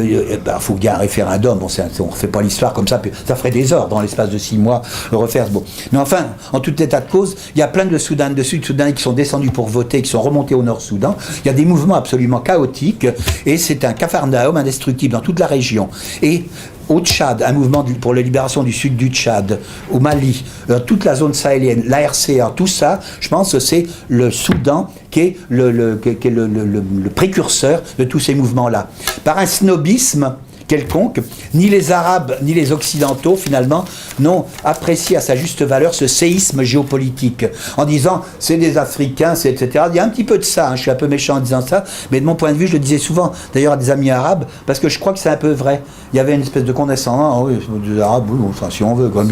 faut qu'il y ait un référendum. Bon, on ne refait pas l'histoire comme ça, ça ferait des heures dans l'espace de 6 mois refaire. Bon. Mais enfin, en tout état de cause, il y a plein de Sud-Soudanais qui sont descendus pour voter, qui sont remontés au Nord-Soudan. Il y a des mouvements absolument chaotiques, et c'est un capharnaüm indestructible dans toute la région. Et au Tchad, un mouvement pour la libération du sud du Tchad, au Mali, toute la zone sahélienne, la RCA, tout ça, je pense que c'est le Soudan qui est le précurseur de tous ces mouvements-là. Par un snobisme quelconque, ni les Arabes ni les Occidentaux finalement n'ont apprécié à sa juste valeur ce séisme géopolitique en disant c'est des Africains, c'est etc. Il y a un petit peu de ça, hein, je suis un peu méchant en disant ça, mais de mon point de vue je le disais souvent d'ailleurs à des amis arabes parce que je crois que c'est un peu vrai. Il y avait une espèce de condescendant, oui, des Arabes, oui, enfin si on veut, quoi.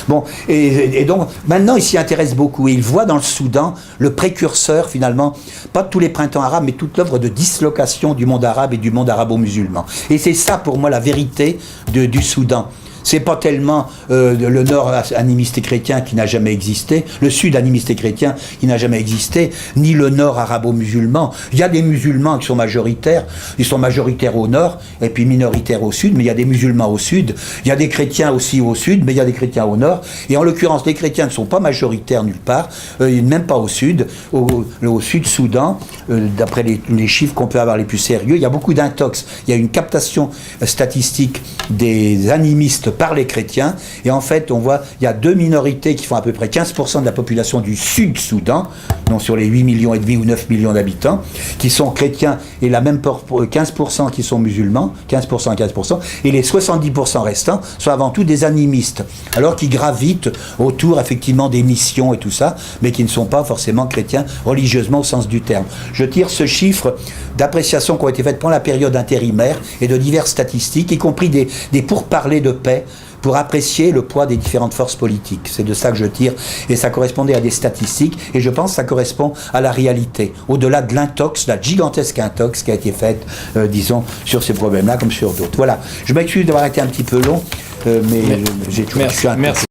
Bon, et donc maintenant ils s'y intéressent beaucoup et ils voient dans le Soudan le précurseur finalement, pas de tous les printemps arabes, mais toute l'œuvre de dislocation du monde arabe et du monde arabo-musulman. Et c'est ça pour moi la vérité du Soudan. C'est pas tellement le nord animiste et chrétien qui n'a jamais existé, le sud animiste et chrétien qui n'a jamais existé, ni le nord arabo-musulman. Il y a des musulmans qui sont majoritaires, ils sont majoritaires au nord et puis minoritaires au sud, mais il y a des musulmans au sud. Il y a des chrétiens aussi au sud, mais il y a des chrétiens au nord. Et en l'occurrence, les chrétiens ne sont pas majoritaires nulle part, même pas au sud. Au sud-Soudan, d'après les chiffres qu'on peut avoir les plus sérieux, il y a beaucoup d'intox. Il y a une captation statistique des animistes par les chrétiens, et en fait on voit il y a deux minorités qui font à peu près 15% de la population du Sud-Soudan, donc sur les 8 millions et demi ou 9 millions d'habitants, qui sont chrétiens, et la même 15% qui sont musulmans, 15%, et les 70% restants sont avant tout des animistes, alors qui gravitent autour effectivement des missions et tout ça, mais qui ne sont pas forcément chrétiens religieusement au sens du terme. Je tire ce chiffre d'appréciation qui ont été faites pendant la période intérimaire et de diverses statistiques, y compris des pourparlers de paix, pour apprécier le poids des différentes forces politiques. C'est de ça que je tire, et ça correspondait à des statistiques, et je pense que ça correspond à la réalité, au-delà de l'intox, la gigantesque intox qui a été faite, disons, sur ces problèmes-là comme sur d'autres. Voilà, je m'excuse d'avoir été un petit peu long, mais j'ai tout. Merci.